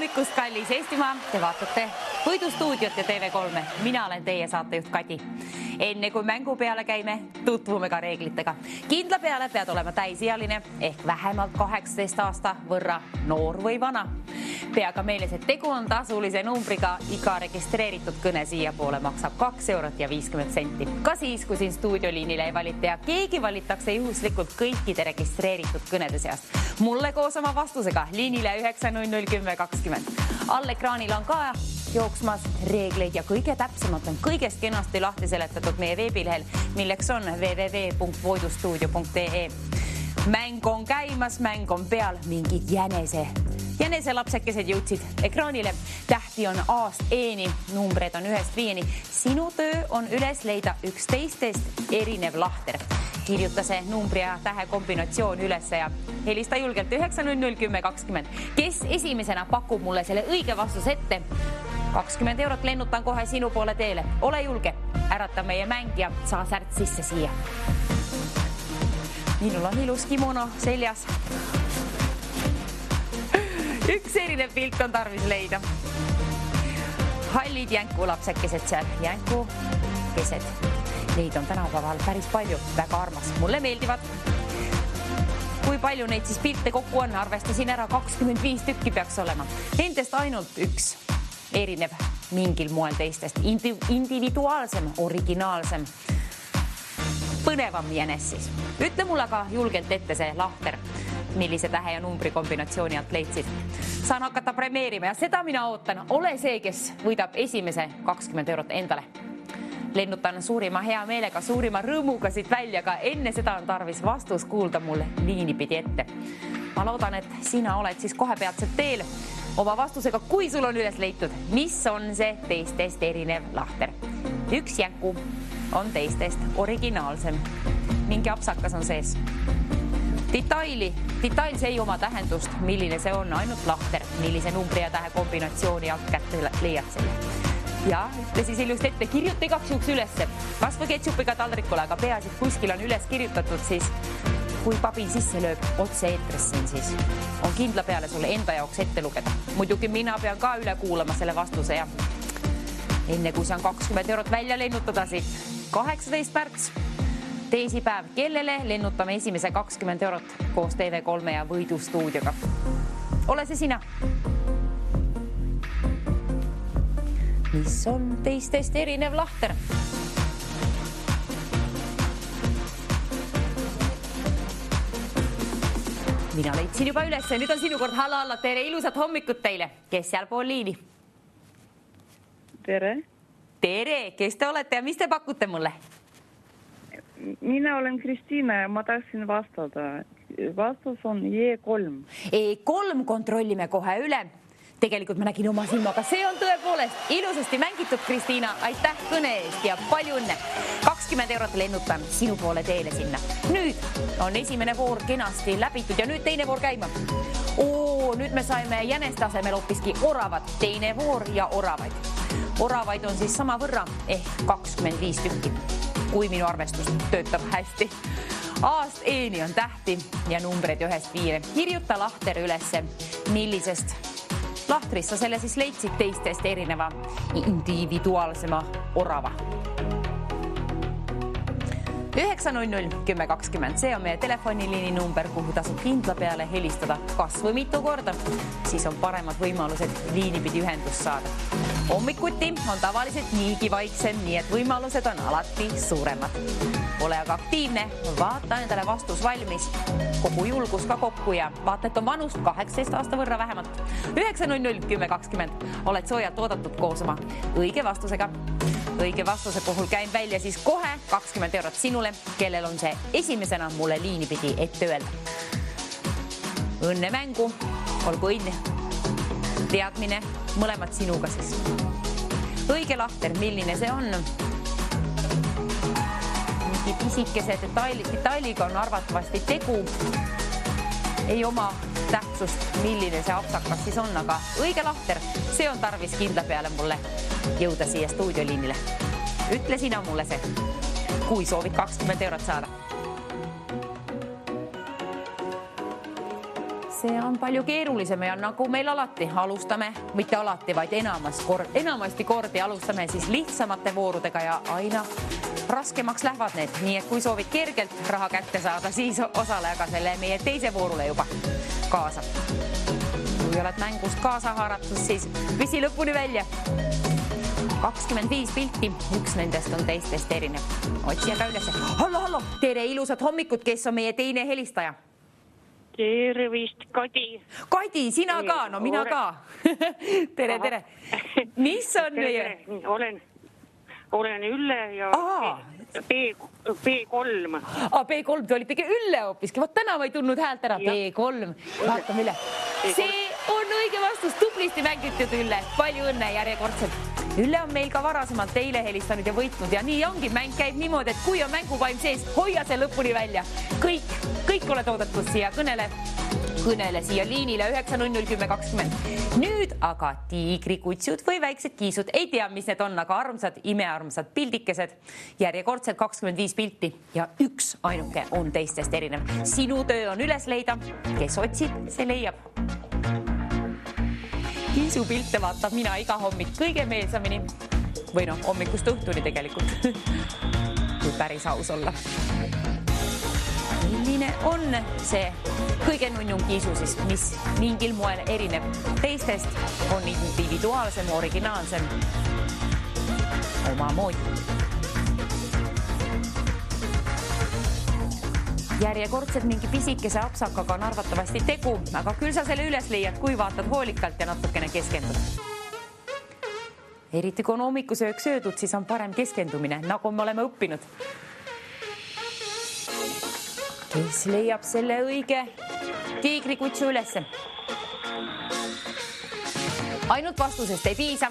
hommikust, kallis Eestimaa, te vaatate Võidustuudiot ja TV3. Mina olen teie saatejuht Kadi. Enne kui mängu peale käime, tutvume ka reeglitega. Kindla peale pead olema täisialine ehk vähemalt 18 aasta võrra noor või vana. Pea ka meeles, et tegu on tasulise numbriga. Iga registreeritud kõne siia poole maksab 2,50 €. Ka siis, kui siin stuudioliinile ei valite ja keegi valitakse juhuslikult kõikide registreeritud kõnede seast. Mulle koos oma vastusega liinile 9001020. All ekraanil on ka jooksmas reegleid ja kõige täpsemalt on kõigest kenasti lahti seletatud meie veebilehel, milleks on www.voidustuudio.ee. Mäng on käimas, mäng on peal, mingid jäneselapsekesed jõudsid ekraanile. Tähti on A-st E-ni, numbreid on 1-5. Sinu töö on üles leida 11 erinev lahter. Kirjuta see numbri ja tähe kombinatsioon üles ja helista julgelt 9001020. Kes esimesena pakub mulle selle õige vastuse ette? 20 € lennutan kohe sinu poole teele. Ole julge, ärata meie mäng ja saa särt sisse siia. Minul on ilus kimono seljas. Üks erinev pilt on tarvis leida. Hallid jänkulapsekesed seal, jänkukesed. Neid on tänapäeval päris palju, väga armas. Mulle meeldivad. Kui palju neid siis pilte kokku on, arvestasin ära 25 tükki peaks olema. Nendest ainult üks erinev mingil moel teistest. Individuaalsem, originaalsem, põnevam jänes siis. Ütle mulle ka julgelt ette see lahter, millise tähe ja numbri kombinatsiooni alt leidsid. Saan hakata premeerima ja seda mina ootan. Ole see, kes võidab esimese 20 € endale. Lennutan suurima hea meelega, suurima rõõmuga siit välja, aga enne seda on tarvis vastus kuulda mulle liinipidi ette. Ma loodan, et sina oled siis kohe peatselt teel oma vastusega, kui sul on üles leitud, mis on see teistest erinev lahter. Üks jänku on teistest originaalsem. Mingi apsakas on sees. Detail see ei oma tähendust, milline see on, ainult lahter, millise numbri ja tähe kombinatsiooni alt kätte leiad selle. Ja ütle siis ilusti ette, kirjuta igaks juhuks ülesse. Kas või ketšupiga taldrikule, aga peaasi, et kuskil on üles kirjutatud, siis kui pabin sisse lööb otse eetrissin, siis on kindla peale sulle enda jaoks ette lugeda. Muidugi mina pean ka üle kuulama selle vastuse ja enne kui saan 20 € välja lennutada siit 18 märts, teisipäev, kellele lennutame esimese 20 € koos TV3 ja Võidustuudioga. Ole see sina. Mis on teistest erinev lahter? Mina leidsin juba üles. Nüüd on sinu kord. Halla, tere, ilusat hommikut teile. Kes seal pool liini? Tere. Tere, kes te olete ja mis te pakute mulle? Mina olen Kristiina ja ma tahtsin vastada. Vastus on E3. E3 kontrollime kohe üle. Tegelikult ma nägin oma silmaga. See on tõepoolest ilusasti mängitud, Kristiina. Aitäh kõne eest ja palju õnne. 20 € lennutan sinu poole teele sinna. Nüüd on esimene voor kenasti läbitud ja nüüd teine voor käima. Nüüd me saime jäneste asemel hoopiski oravad. Teine voor ja oravaid. Oravaid on siis sama võrra ehk 25 tükki, kui minu arvestus töötab hästi. A-st E-ni on tähti ja numbreid 1-5. Kirjuta lahter ülesse, millisest lahtrist sa selle siis leidsid teistest erineva individuaalsema orava. 9001020, see on meie telefoniliini number, kuhu tasub kindla peale helistada kas või mitu korda, siis on paremad võimalused liinipidi ühendust saada. Hommikuti on tavaliselt niigi vaiksem, nii et võimalused on alati suuremad. Ole aga aktiivne, vaata endale vastus valmis, kogu julgus ka kokku ja vaata, et on vanust 18 aasta võrra vähemalt. 9001020, oled soojalt oodatud koos oma õige vastusega. Õige vastuse puhul käin välja siis kohe 20 € sinule, kellel on see esimesena mulle liinipidi ette öelda. Õnne mängu, olgu õnn, teadmine, mõlemad sinuga siis. Õige lahter, milline see on? Mingi pisikese detailiga on arvatavasti tegu. Ei oma tähtsust, milline see apsakas siis on, aga õige lahter, see on tarvis kindla peale mulle jõuda siia stuudioliinile. Ütle sina mulle see, kui soovid 20 € saada. see on palju keerulisem ja nagu meil alati alustame, mitte alati, vaid enamasti kordi alustame siis lihtsamate voorudega ja aina raskemaks lähevad need. Nii et kui soovid kergelt raha kätte saada, siis osale aga selle meie teise voorule juba kaasa. Kui oled mängust kaasa haaratud, siis püsi lõpuni välja. 25 pilti, üks nendest on teistest erinev. Otsi aga üles. Hallo, tere ilusat hommikut, kes on meie teine helistaja? Tervist, Kadi. Kadi, sina ka? No mina ka. Tere. Mis on meie? Olen Ülle ja B3. B3, te olitegi Ülle hoopiski. Vaat täna ma ei tundnud häält ära. B3. Vaatame üle. See on õige vastus. Tublisti mängitud, Ülle. Palju õnne järjekordselt. Ülle on meil ka varasemalt teile helistanud ja võitnud ja nii ongi. Mäng käib niimoodi, et kui on mänguvaim sees, hoia see lõpuni välja. Kõik oled oodatud siia kõnele siia liinile 9001020. Nüüd aga tiigrikutsud või väiksed kiisud. Ei tea, mis need on, aga armsad, imearmsad pildikesed. Järjekordselt 25 pilti ja üks ainuke on teistest erinev. Sinu töö on üles leida. Kes otsib, see leiab. Kiisupilte vaatab mina iga hommik kõige meelsamini. Või hommikust õhtuni tegelikult. Kui päris aus olla. Milline on see kõige nunnum kiisu siis, mis mingil moel erineb teistest, on individuaalsem, originaalsem, omamoodi. Järjekordselt mingi pisikese apsakaga on arvatavasti tegu, aga küll sa selle üles leiad, kui vaatad hoolikalt ja natukene keskendud. Eriti kui on hommikusöök söödud, siis on parem keskendumine, nagu me oleme õppinud. Kes leiab selle õige tiigrikutsu ülesse? Ainult vastusest ei piisa.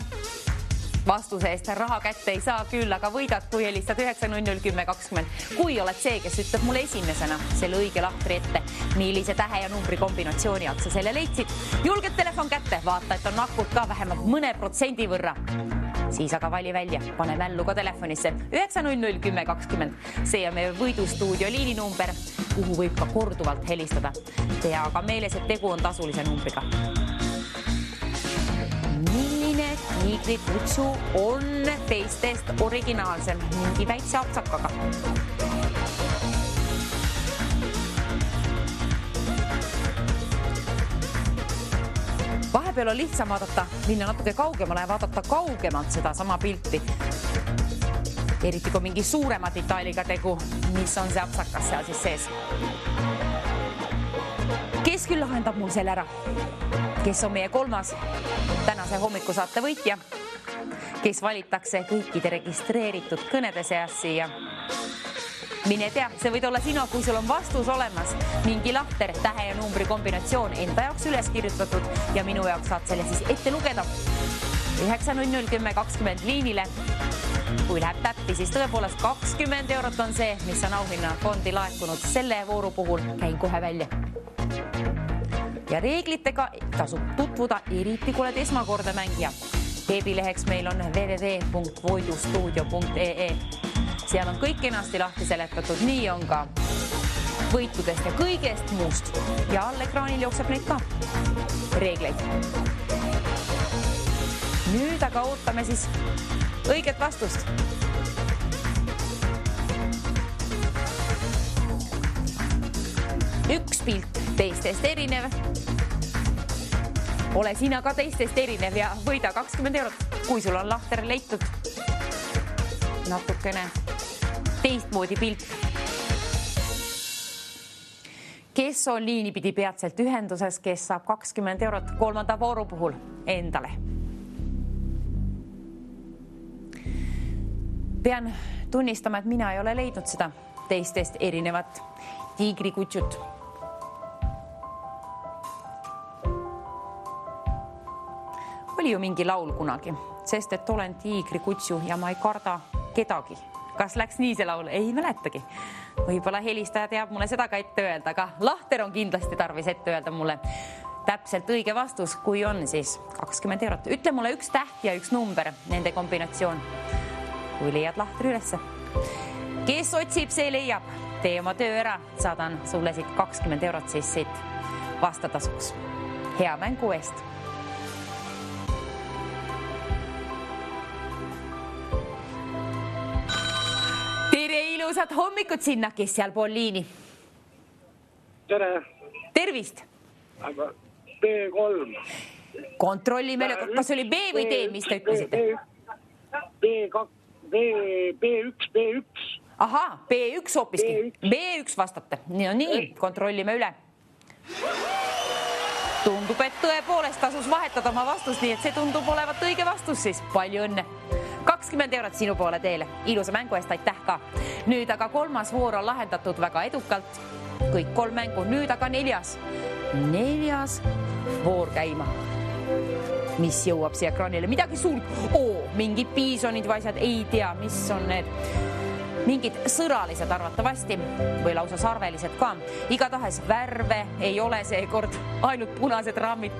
Vastuse eest raha kätte ei saa küll, aga võidad, kui helistad 9001020. Kui oled see, kes ütleb mulle esimesena selle õige lahtri ette, millise tähe ja numbri kombinatsiooni alt sa selle leidsid, julged telefon kätte, vaata, et on akud ka vähemalt mõne protsendi võrra. Siis aga vali välja, pane mällu ka telefonisse 9001020. See on meie võidustuudio liininumber, kuhu võib ka korduvalt helistada. Tea aga meeles, et tegu on tasulise numbriga. Milline tiigrikutsu on teistest originaalsem mingi väikse apsakaga? Vahepeal on lihtsam vaadata, minna natuke kaugemale ja vaadata kaugemalt seda sama pilti. Eriti kui mingi suurema detailiga tegu, mis on see apsakas seal siis sees. Kes küll lahendab mul selle ära? Kes on meie kolmas tänase hommikusaate võitja? Kes valitakse kõikide registreeritud kõnede seas siia? Mine tea, see võid olla sina, kui sul on vastus olemas. Mingi lahter, tähe ja numbri kombinatsioon enda jaoks üles kirjutatud ja minu jaoks saad selle siis ette lugeda. 9001020 liinile. Kui läheb täppi, siis tõepoolest 20 eurot on see, mis on auhinna fondi laekunud selle vooru puhul. Käin kohe välja. Ja reeglitega tasub tutvuda, eriti kui oled esmakorda mängija. Veebileheks meil on www.voidustuudio.ee. Seal on kõik kenasti lahti seletatud, nii on ka võitudest ja kõigest muust. Ja all ekraanil jookseb neid ka reegleid. Nüüd aga ootame siis õiget vastust. Üks pilt teistest erinev. Ole sina ka teistest erinev ja võida 20 eurot, kui sul on lahter leitud. Natukene teistmoodi pilt. Kes on liinipidi peatselt ühenduses, kes saab 20 eurot kolmanda vooru puhul endale? Pean tunnistama, et mina ei ole leidnud seda teistest erinevat tiigrikutsut. Oli ju mingi laul kunagi, sest et olen tiigrikutsu ja ma ei karda kedagi. Kas läks nii see laul? Ei mäletagi. Võib-olla helistaja teab mulle seda ka ette öelda, aga lahter on kindlasti tarvis ette öelda mulle täpselt õige vastus, kui on siis 20 eurot. Ütle mulle üks täht ja üks number, nende kombinatsioon. Kui leiad lahter ülesse. Kes otsib, see leiab. Tee oma töö ära, saadan sulle siit 20 eurot siis siit vastatasuks. Hea mängu eest! Tere ilusat hommikut sinna, kes seal pool liini. Tere. Tervist. Aga B3. Kontrollime, kas oli B või D, mis te ütlesite? B1. Aha, B1 hoopiski. B1 vastate. Nii, kontrollime üle. Tundub, et tõepoolest tasus vahetada oma vastust, nii et see tundub olevat õige vastus siis. Palju õnne. 20 eurot sinu poole teele. Ilusa mängu eest aitäh ka. Nüüd aga 3. voor on lahendatud väga edukalt. Kõik 3 mängu. Nüüd aga 4. 4. voor käima. Mis jõuab siia ekraanile? Midagi suurt. Mingid piisonid või asjad. Ei tea, mis on need. Mingid sõralised arvatavasti või lausa sarvelised ka. Igatahes värve ei ole seekord, ainult punased rammid.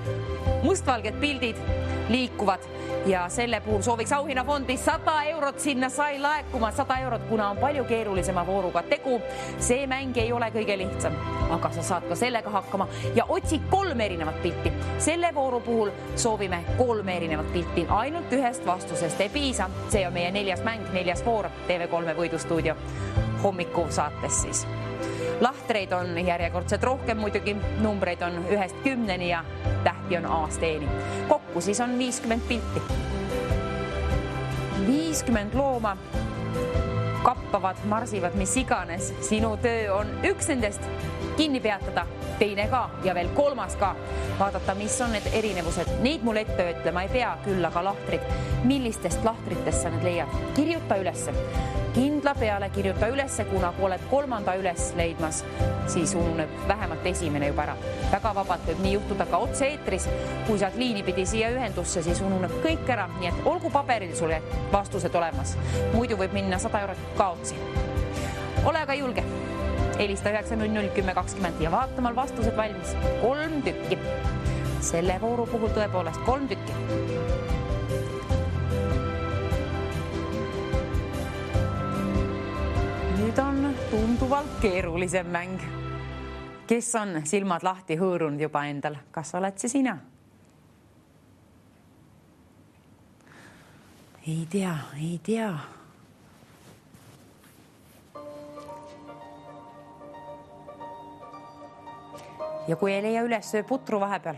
Mustvalged pildid liikuvad ja selle puhul sooviks auhinnafondi 100 eurot sinna sai laekuma. 100 eurot, kuna on palju keerulisema vooruga tegu. See mäng ei ole kõige lihtsam, aga sa saad ka sellega hakkama ja otsi 3 erinevat pilti. Selle vooru puhul soovime 3 erinevat pilti. Ainult ühest vastusest ei piisa. See on meie 4. mäng, 4. voor TV3 võidustuudio hommiku saates siis. Lahtreid on järjekordselt rohkem muidugi, numbreid on 1-10 ja tähti on A-steeni. Kokku siis on 50 pilti. 50 looma kappavad, marsivad, mis iganes. Sinu töö on üks nendest kinni peatada, teine ka ja veel 3. ka. Vaadata, mis on need erinevused. Neid mul ette ütlema ei pea, küll aga lahtrid. Millistest lahtritest sa need leiad? Kirjuta ülesse. Kindla peale kirjuta ülesse, kuna kui oled 3. üles leidmas, siis ununeb vähemalt esimene juba ära. Väga vabalt võib nii juhtuda ka otse-eetris. Kui saad liini pidi siia ühendusse, siis ununeb kõik ära. Nii et olgu paberil sulle vastused olemas. Muidu võib minna 100 eurot kaotsi. Ole aga julge. Helista 9001020 ja vaatamal vastused valmis. 3 tükki. Selle vooru puhul tõepoolest 3 tükki. Nüüd on tunduvalt keerulisem mäng. Kes on silmad lahti hõõrunud juba endal? Kas oled see sina? Ei tea. Ja kui ei leia üles, söö putru vahepeal.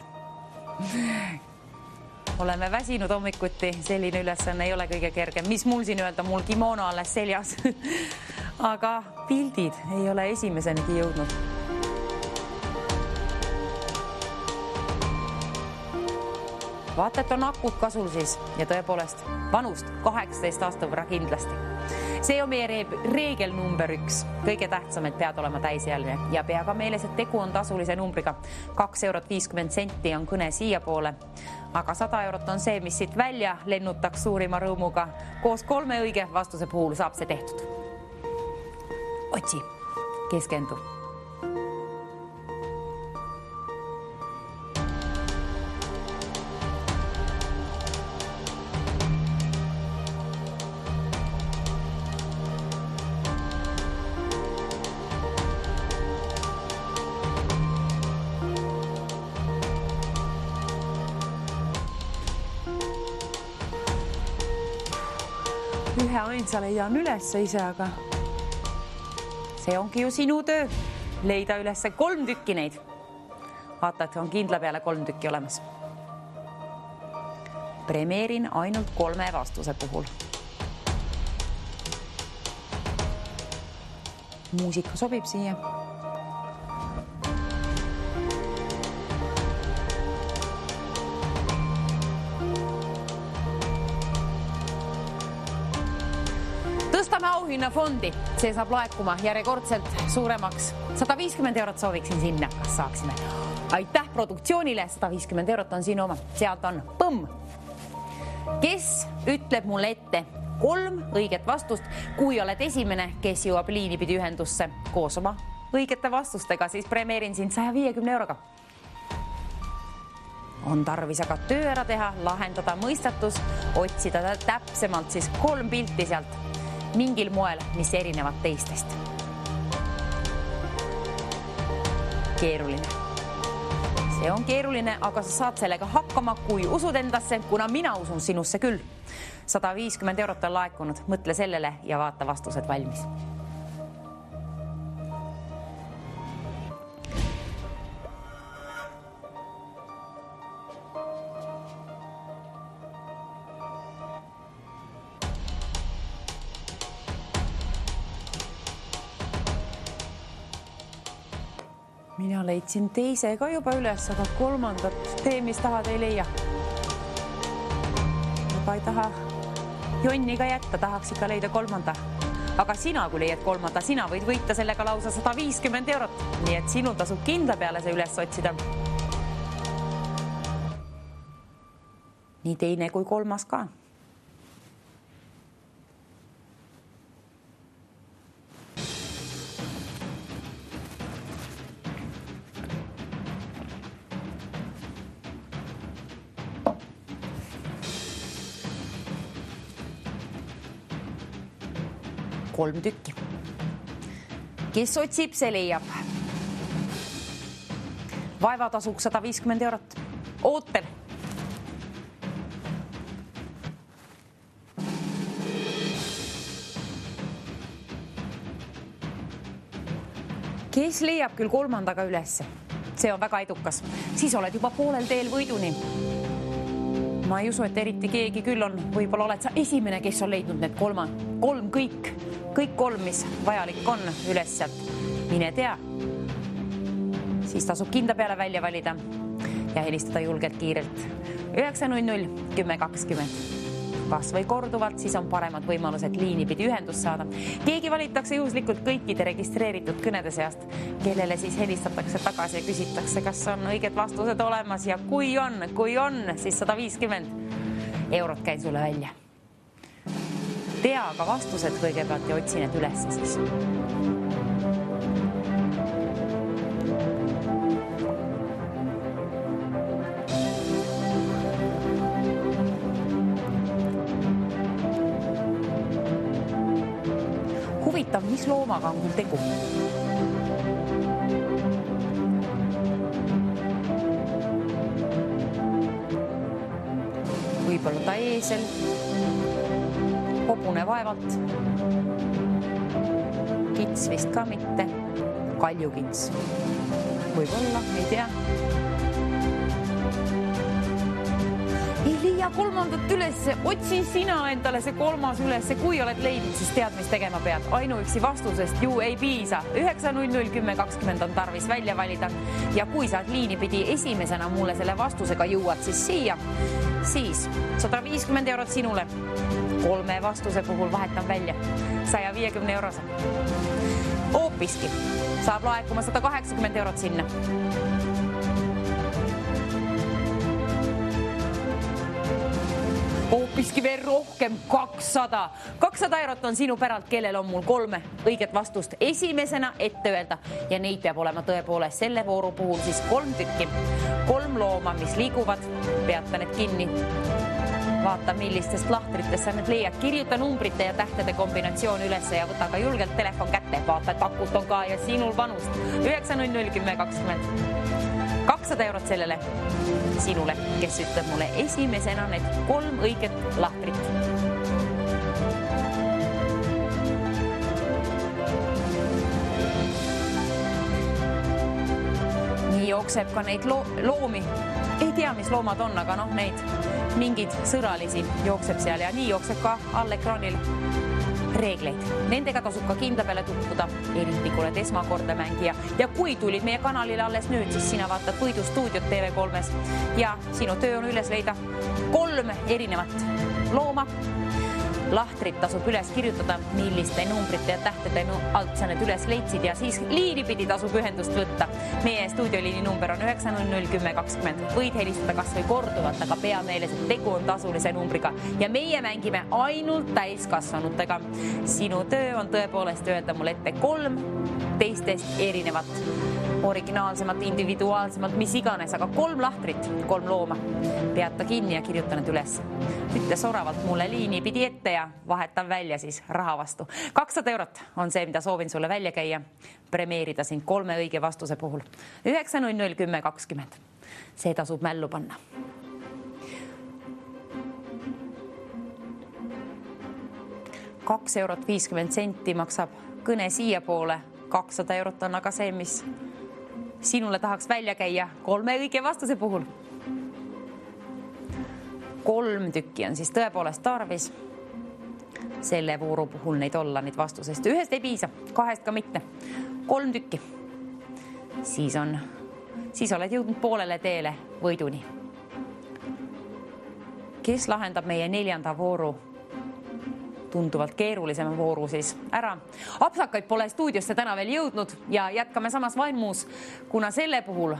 Oleme väsinud hommikuti, selline ülesanne ei ole kõige kergem. Mis mul siin öelda, mul kimono alles seljas. Aga pildid ei ole esimeseniga jõudnud. Vaata, et on akud kasul siis ja tõepoolest vanust 18 aasta võrra kindlasti. See on meie reegel number 1. Kõige tähtsam, et pead olema täisealine ja pea ka meeles, et tegu on tasulise numbriga. 2,50 € on kõne siia poole. Aga 100 eurot on see, mis siit välja lennutaks suurima rõõmuga. Koos 3 õige vastuse puhul saab see tehtud. Otsi, keskendu. Ühe ainsa leian ülesse ise, aga see ongi ju sinu töö. Leida ülesse 3 tükki neid. Vaata, et on kindla peale 3 tükki olemas. Premeerin ainult 3 vastuse puhul. Muusika sobib siia. Tõstame auhinnafondi. See saab laekuma järjekordselt suuremaks. 150 eurot sooviksin sinna, kas saaksime. Aitäh produktsioonile, 150 eurot on sinu oma. Sealt on põmm. Kes ütleb mulle ette 3 õiget vastust, kui oled esimene, kes jõuab liini pidi ühendusse koos oma õigete vastustega, siis premeerin sind 150 euroga. On tarvis aga töö ära teha, lahendada mõistatus, otsida täpsemalt siis 3 pilti sealt mingil moel, mis erinevad teistest. Keeruline. See on keeruline, aga sa saad sellega hakkama, kui usud endasse, kuna mina usun sinusse küll. 150 eurot on laekunud, mõtle sellele ja vaata vastused valmis. Mina leidsin teise ka juba üles, aga kolmandat tee, mis tahad, ei leia. Juba ei taha jonni ka jätta, tahaks ikka leida kolmanda. Aga sina, kui leiad kolmanda, sina võid võita sellega lausa 150 eurot. Nii et sinul tasub kindla peale see üles otsida. Nii teine kui kolmas ka. Kolm tükki. Kes otsib, see leiab. Vaevatasuks 150 eurot. Ootel. Kes leiab küll kolmandaga ülesse? See on väga edukas. Siis oled juba poolel teel võiduni. Ma ei usu, et eriti keegi küll on. Võib-olla oled sa esimene, kes on leidnud need kolm kõik kolm, mis vajalik on üles sealt. Mine tea. Siis tasub kinda peale välja valida ja helistada julgelt kiirelt. 900 10 20. Kas või korduvalt, siis on paremad võimalused liini pidi ühendust saada. Keegi valitakse juhuslikult kõikide registreeritud kõnede seast, kellele siis helistatakse tagasi ja küsitakse, kas on õiged vastused olemas ja kui on, siis 150 eurot käin sulle välja. Tea aga vastused kõigepealt ja otsi need üles siis. Huvitav, mis loomaga on küll tegu? Võib-olla ta eesel. Hobune vaevalt. Kits vist ka mitte. Kaljukits. Võib-olla, ei tea. Ei leia kolmandat ülesse. Otsi sina endale see kolmas ülesse. Kui oled leidnud, siis tead, mis tegema pead. Ainuüksi vastusest ju ei piisa. 900 10 20 on tarvis välja valida. Ja kui saad liini pidi esimesena mulle selle vastusega jõuad siis siia, siis 150 eurot sinule. Kolme vastuse puhul vahetan välja 150 eurose. Hoopiski saab laekuma 180 eurot sinna. Hoopiski veel rohkem 200. 200 eurot on sinu päralt, kellel on mul 3 õiget vastust esimesena ette öelda. Ja neid peab olema tõepoolest selle vooru puhul siis 3 tükki. 3 looma, mis liiguvad, peata need kinni. Vaata, millistest lahtritest sa need leiad. Kirjuta numbrite ja tähtede kombinatsioon üles ja võta ka julgelt telefon kätte. Vaata, et akut on ka ja sinul panust. 900 10 20. 200 eurot sellele sinule, kes ütleb mulle esimesena need 3 õiget lahtrit. Nii jookseb ka neid loomi. Ei tea, mis loomad on, aga neid mingid sõralisi jookseb seal ja nii jookseb ka all ekraanil reegleid. Nendega tasub ka kinda peale tutvuda, eriti kui oled esmakordne mängija. Ja kui tulid meie kanalile alles nüüd, siis sina vaatad Võidustuudiot TV3-s ja sinu töö on üles leida 3 erinevat looma. Lahtrid tasub üles kirjutada, milliste numbrite ja tähtede alt sa need üles leidsid ja siis liinipidi tasub ühendust võtta. Meie stuudioliini number on 900 10 20. Võid helistada kas või korduvalt, aga pea meeles, et tegu on tasulise numbriga ja meie mängime ainult täiskasvanutega. Sinu töö on tõepoolest öelda mulle ette 3 teistest erinevat, originaalsemat, individuaalsemat, mis iganes, aga 3 lahtrit, 3 looma. Peata kinni ja kirjuta need üles. Ütle soravalt mulle liini pidi ette ja vahetan välja siis raha vastu. 200 eurot on see, mida soovin sulle välja käia. Premeerida sind 3 õige vastuse puhul. 900 10 20. See tasub mällu panna. €2.50 maksab kõne siia poole, 200 € on aga see, mis sinule tahaks välja käia 3 õige vastuse puhul. 3 tükki on siis tõepoolest tarvis. Selle vooru puhul neid olla neid vastusest. 1 ei piisa, 2 ka mitte. 3 tükki. Siis oled jõudnud poolele teele võiduni. Kes lahendab meie 4. vooru, tunduvalt keerulisema vooru siis ära? Apsakaid pole stuudiosse täna veel jõudnud ja jätkame samas vaimus, kuna selle puhul,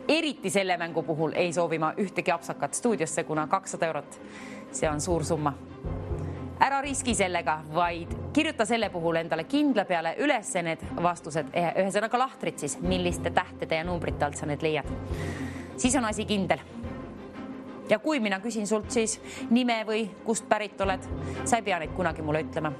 eriti selle mängu puhul ei soovi ma ühtegi apsakat stuudiosse, kuna 200 €. See on suur summa. Ära riski sellega, vaid kirjuta selle puhul endale kindla peale üles need vastused, ühesõnaga lahtrid siis, milliste tähtede ja numbrite alt sa need leiad. Siis on asi kindel. Ja kui mina küsin sult siis nime või kust pärit oled, sa ei pea neid kunagi mulle ütlema.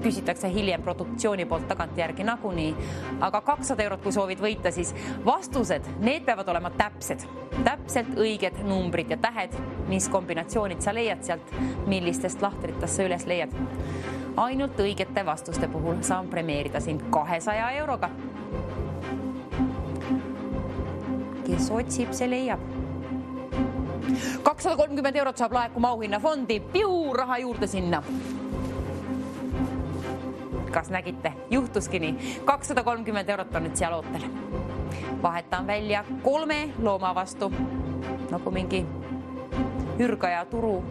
Küsitakse hiljem produktsiooni poolt tagantjärgi nagunii, aga 200 €, kui soovid võita, siis vastused, need peavad olema täpsed. Täpselt õiged numbrid ja tähed, mis kombinatsioonid sa leiad sealt, millistest lahtritest sa üles leiad. Ainult õigete vastuste puhul saan premeerida sind 200 €-ga. Kes otsib, see leiab. 230 € saab laekuma auhinnafondi, raha juurde sinna. Kas nägite? Juhtuski nii. 230 € on nüüd seal ootel. Vahetan välja 3 looma vastu, nagu mingi ürgaja turu.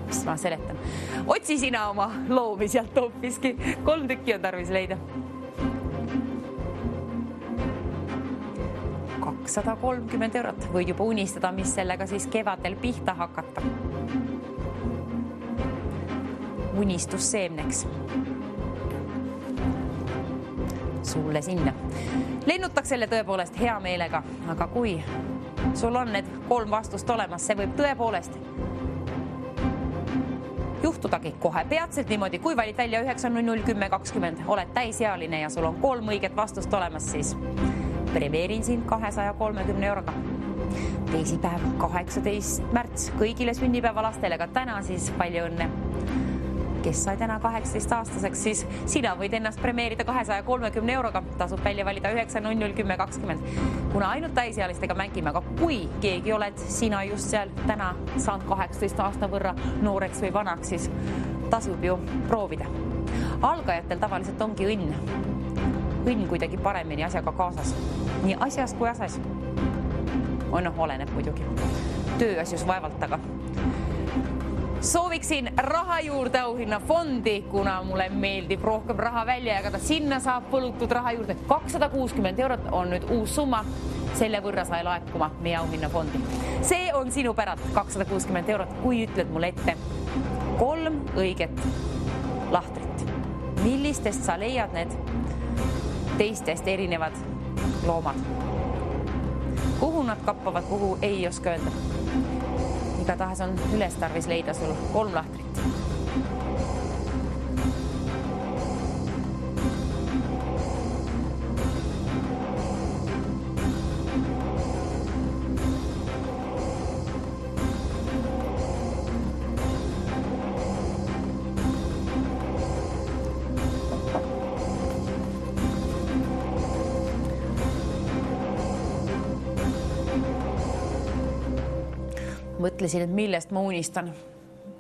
Mis ma seletan. Otsi sina oma loomi sealt hoopiski. 3 tükki on tarvis leida. 230 €. Võid juba unistada, mis sellega siis kevadel pihta hakata. Unistus seemneks. Sulle sinna. Lennutaks selle tõepoolest hea meelega, aga kui sul on need 3 vastust olemas, see võib tõepoolest juhtudagi kohe peatselt niimoodi, kui valid välja 9.00.10.20, oled täisealine ja sul on 3 õiget vastust olemas, siis premeerin sind 230 €-ga. Teisipäev, 18. märts, kõigile sünnipäevalastele ka täna siis palju õnne. Kes sai täna 18-aastaseks, siis sina võid ennast premeerida 230 €-ga. Tasub välja valida 9.00.10.20. Kuna ainult täisealistega mängime, aga kui keegi oled sina just seal täna saanud 18 aasta võrra nooreks või vanaks, siis tasub ju proovida. Algajatel tavaliselt ongi õnn. Õnn kuidagi paremini asjaga kaasas. Nii asjas kui asjas. Oleneb muidugi. Tööasjus vaevalt, aga sooviksin raha juurde auhinnafondi, kuna mulle meeldib rohkem raha välja jagada. Sinna saab põlutud raha juurde. 260 € on nüüd uus summa. Selle võrra sai laekuma meie auhinnafondi. See on sinu päralt 260 €, kui ütled mulle ette 3 õiget lahtrit. Millistest sa leiad need teistest erinevad loomad? Kuhu nad kappavad, kuhu ei oska öelda. Igatahes on üles tarvis leida sul 3 lahtrit. Mõtlesin, et millest ma unistan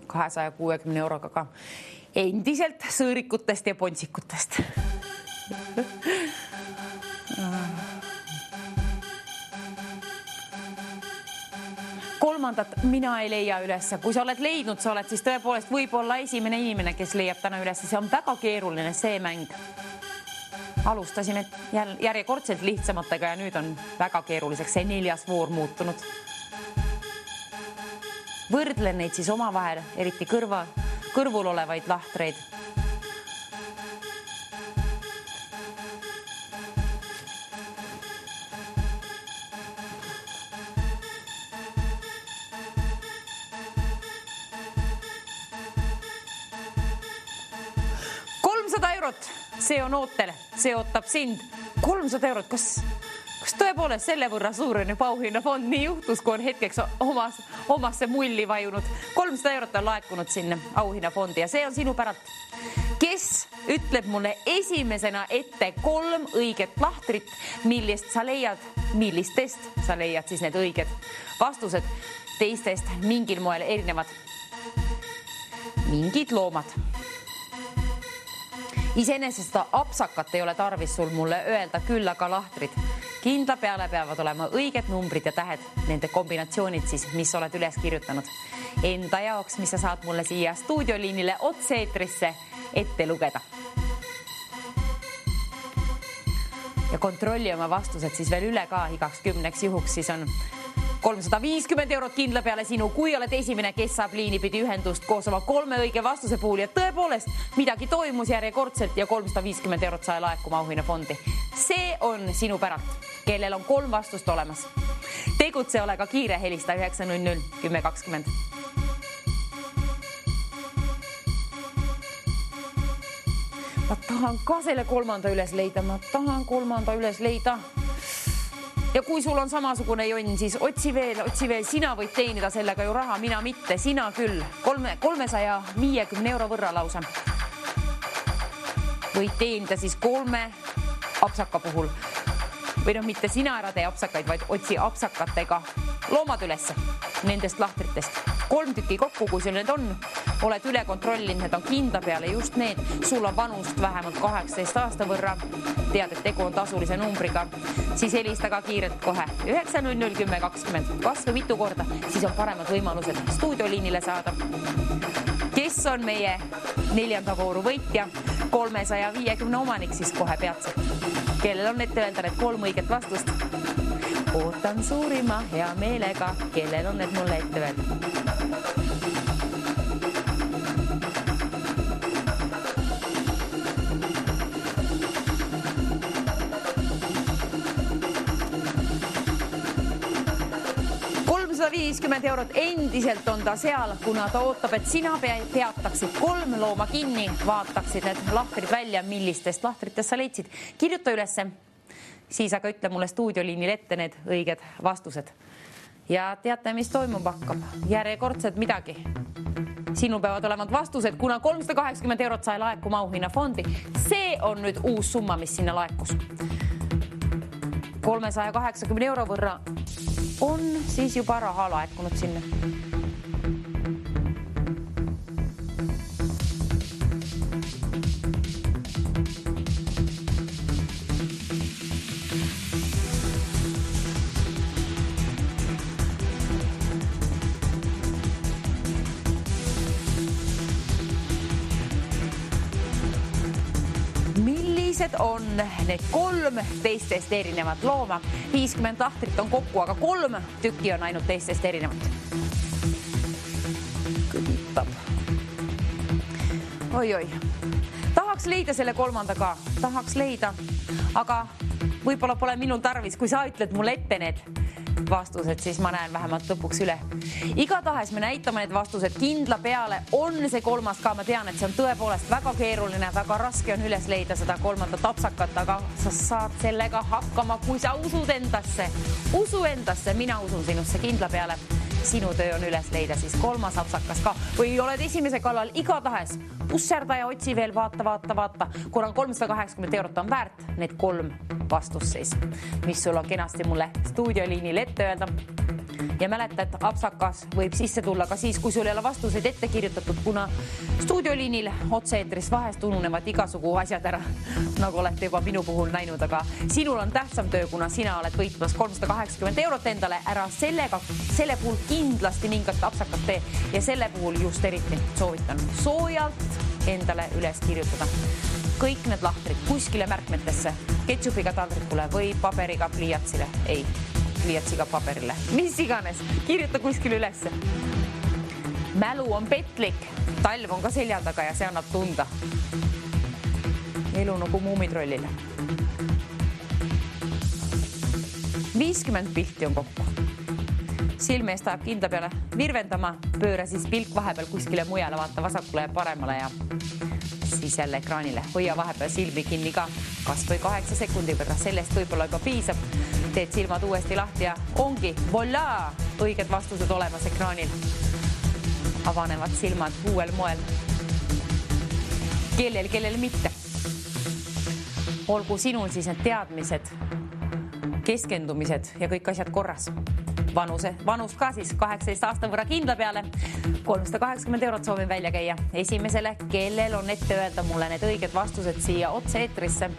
260 € ka. Endiselt sõõrikutest ja pontsikutest. Kolmandat mina ei leia üles. Kui sa oled leidnud, sa oled siis tõepoolest võib-olla esimene inimene, kes leiab täna üles. See on väga keeruline see mäng. Alustasime järjekordselt lihtsamatega ja nüüd on väga keeruliseks see 4. voor muutunud. Võrdlen neid siis omavahel, eriti kõrvul olevaid lahtreid. €300, see on ootel, see ootab sind. 300 €, kas Kas tõepoolest selle võrra suureneb auhinnafond? Nii juhtus, kui on hetkeks omasse mulli vajunud. 300 eurot on laekunud sinna auhinnafondi ja see on sinu päralt. Kes ütleb mulle esimesena ette 3 õiget lahtrit, millistest sa leiad siis need õiged vastused, teistest mingil moel erinevad. Mingid loomad. Iseenesest seda apsakat ei ole tarvis sul mulle öelda, küll aga lahtrid. Kindla peale peavad olema õiged numbrid ja tähed, nende kombinatsioonid siis, mis oled üles kirjutanud. Enda jaoks, mis sa saad mulle siia stuudioliinile otse-eetrisse ette lugeda. Ja kontrolli oma vastused siis veel üle ka igaks 10 juhuks, siis on 350 eurot kindla peale sinu, kui oled esimene, kes saab liini pidi ühendust koos oma 3 õige vastuse puhul ja tõepoolest midagi toimus järjekordselt ja 350 eurot sai laekuma auhinnafondi. See on sinu päralt, kellel on 3 vastust olemas. Tegutse, ole ka kiire, helista 900 1020. Ma tahan ka selle 3. üles leida. Ja kui sul on samasugune jonn, siis otsi veel, sina võid teenida sellega ju raha, mina mitte, sina küll. 350 euro võrra lausa. Võid teenida siis 3 apsaka puhul. Või mitte sina ära tee apsakaid, vaid otsi apsakatega loomad ülesse nendest lahtritest. 3 tükki kokku, kui sul need on, oled üle kontrollinud, need on kindla peale just need. Sul on vanust vähemalt 18 aasta võrra, tead, et tegu on tasulise numbriga, siis helista ka kiirelt kohe 900 1020. Kas või mitu korda, siis on paremad võimalused stuudioliinile saada. Kes on meie 4. vooru võitja? 350 omanik siis kohe peatselt. Kellel on ette öelda need 3 õiget vastust? Ootan suurima hea meelega, kellel on need mulle ette öelda. €50 endiselt on ta seal, kuna ta ootab, et sina peataksid 3 looma kinni, vaataksid need lahtrid välja, millistest lahtritest sa leidsid. Kirjuta ülesse, siis aga ütle mulle stuudioliinil ette need õiged vastused. Ja teate, mis toimub hakkab? Järjekordselt midagi. Sinul peavad olema vastused, kuna 380 eurot sai laekuma auhinnafondi. See on nüüd uus summa, mis sinna laekus. 380 euro võrra on siis juba raha laekunud sinna. Millised on need 3 teistest erinevat looma? 50 lahtrit on kokku, aga 3 tükki on ainult teistest erinevat. Kõditab. Oi. Tahaks leida selle 3. ka. Tahaks leida, aga võib-olla pole minul tarvis, kui sa ütled mulle ette need vastused, siis ma näen vähemalt lõpuks üle. Igatahes me näitame need vastused kindla peale. On see 3. ka, ma tean, et see on tõepoolest väga keeruline, väga raske on üles leida seda 3. apsakat, aga sa saad sellega hakkama, kui sa usud endasse. Usu endasse, mina usun sinusse kindla peale. Sinu töö on üles leida siis 3. apsakas ka. Või oled esimese kallal igatahes. Pusserda ja otsi veel, vaata. Kuna 380 eurot on väärt, need 3 vastus siis, mis sul on kenasti mulle stuudioliinil ette öelda. Ja mäleta, et apsakas võib sisse tulla ka siis, kui sul ei ole vastuseid ette kirjutatud, kuna stuudioliinil otse-eetris vahest ununevad igasugu asjad ära, nagu olete juba minu puhul näinud, aga sinul on tähtsam töö, kuna sina oled võitmas 380 eurot endale ära selle puhul kindlasti mingit apsakat tee ja selle puhul just eriti soovitan soojalt endale üles kirjutada. Kõik need lahtrid kuskile märkmetesse, ketšupiga taldrikule või paberiga pliiatsile. Ei, pliiatsiga paberile. Mis iganes, kirjuta kuskile ülesse. Mälu on petlik, talv on ka selja taga ja see annab tunda. Elu nagu muumitrollile. 50 pilti on kokku. Silme eest ajab kindla peale virvendama, pööra siis pilk vahepeal kuskile mujale, vaata vasakule ja paremale ja siis jälle ekraanile. Hoia vahepeal silmi kinni ka, kas või 8 sekundi võrra, sellest võib-olla juba piisab. Teed silmad uuesti lahti ja ongi voilà, õiged vastused olemas ekraanil. Avanevad silmad uuel moel. Kellel mitte. Olgu sinul siis need teadmised, keskendumised ja kõik asjad korras. Vanust ka siis 18 aasta võrra kindla peale. 380 € soovin välja käia. Esimesele, kellel on ette öelda mulle need õiged vastused siia otse eetrisse.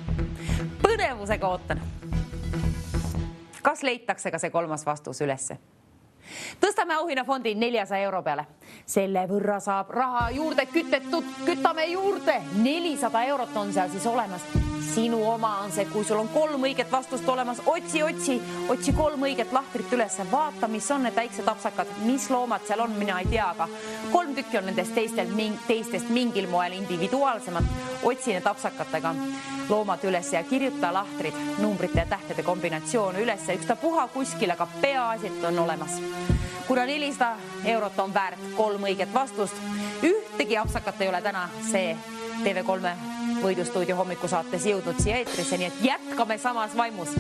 Põnevusega ootan. Kas leitakse ka see kolmas vastus ülesse? Tõstame auhinnafondi 400 € peale. Selle võrra saab raha juurde kütetud. Kütame juurde. 400 € on seal siis olemas. Sinu oma on see, kui sul on 3 õiget vastust olemas. Otsi 3 õiget lahtrit üles. Vaata, mis on need väiksed apsakad. Mis loomad seal on, mina ei tea, aga 3 tükki on nendest teistest mingil moel individuaalsemad. Otsi need apsakatega loomad üles ja kirjuta lahtrid, numbrite ja tähtede kombinatsioon üles. Üksta puha kuskil, aga peaasilt on olemas. Kuna 400 € on väärt 3 õiget vastust, ühtegi apsakat ei ole täna see TV3 Võidustuudio hommikusaates jõudnud siia eetrisse, nii et jätkame samas vaimus.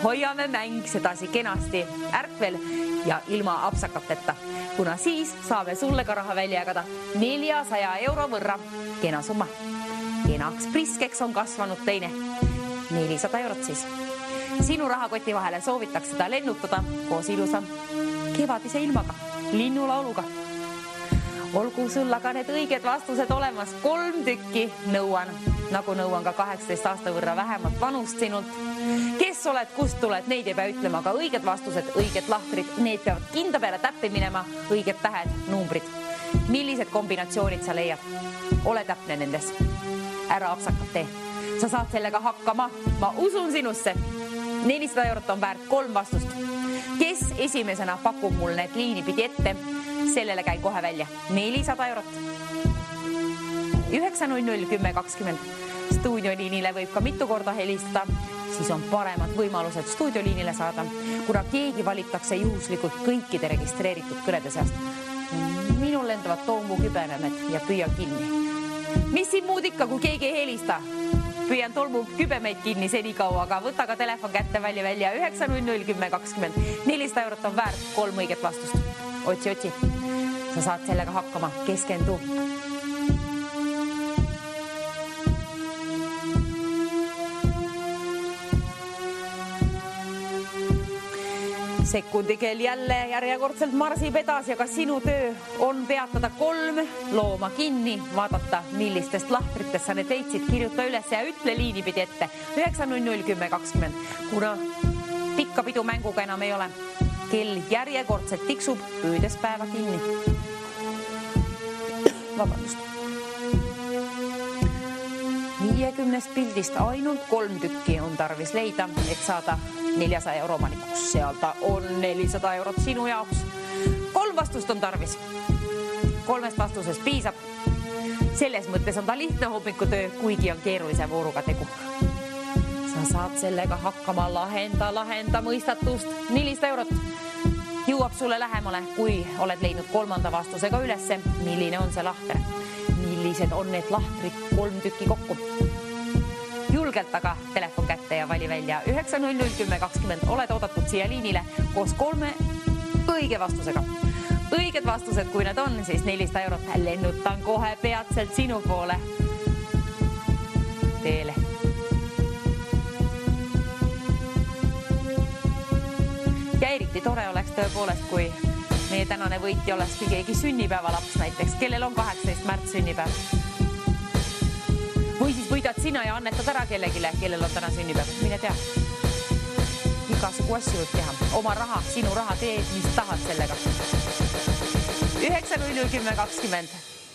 Hoiame mäng sedasi kenasti ärkvel ja ilma apsakateta, kuna siis saame sulle ka raha välja jagada 400 € võrra. Kena summa. Kenaks priskeks on kasvanud teine 400 € siis. Sinu rahakoti vahele soovitakse seda lennutada koos ilusa kevadise ilmaga, linnulauluga. Olgu sul aga need õiged vastused olemas 3 tükki nõuan, nagu nõuan ka 18 aasta võrra vähemalt vanust sinult. Kes oled, kust tuled, neid ei pea ütlema, aga õiged vastused, õiged lahtrid, need peavad kinda peale täppi minema, õiged tähed, numbrid. Millised kombinatsioonid sa leiad? Ole täpne nendes. Ära apsakat tee. Sa saad sellega hakkama. Ma usun sinusse. 400 € on väärt 3 vastust. Kes esimesena pakub mul need liini pidi ette? Sellele käin kohe välja. 400 €. 900 10 20. Stuudioliinile võib ka mitu korda helistada. Siis on paremad võimalused stuudioliinile saada, kuna keegi valitakse juhuslikult kõikide registreeritud kõnede seast. Minul lendavad toomu kübenemed ja püüan kinni. Mis siin muud ikka, kui keegi ei helista? Püüan tolmu kübemeid kinni senikaua, aga võta ka telefon kätte välja 900 10 20. 400 € on väärt 3 õiget vastust. Otsi. Sa saad sellega hakkama. Keskendu. Sekundikell jälle järjekordselt marsib edasi, aga sinu töö on peatada 3 looma kinni, vaadata, millistest lahtritest sa need leidsid, kirjuta üles ja ütle liini pidi ette 900 10 20. Kuna pikka pidu mänguga enam ei ole, kell järjekordselt tiksub, püüdes päeva kinni. Vabandust. 50 pildist ainult 3 tükki on tarvis leida, et saada 400 € omanikuks. Seal ta on 400 € sinu jaoks. 3 vastust on tarvis. 3 vastusest piisab. Selles mõttes on ta lihtne hommikutöö, kuigi on keerulise vooruga tegu. Sa saad sellega hakkama, lahenda mõistatust. 400 € jõuab sulle lähemale, kui oled leidnud 3. vastusega ülesse. Milline on see lahter? Millised on need lahtrid? 3 tükki kokku. Julgelt aga telefon kätte ja vali välja 900 10 20. Oled oodatud siia liinile koos 3 õige vastusega. Õiged vastused, kui need on, siis 400 € lennutan kohe peatselt sinu poole teele. Ja eriti tore oleks tõepoolest, kui meie tänane võitja olekski keegi sünnipäevalaps näiteks, kellel on 18. märts sünnipäev. Või siis võidad sina ja annetad ära kellegile, kellel on täna sünnipäev. Mine tea. Igasugu asju võib teha. Oma raha, sinu raha, teed, mis tahad sellega. 900 10 20.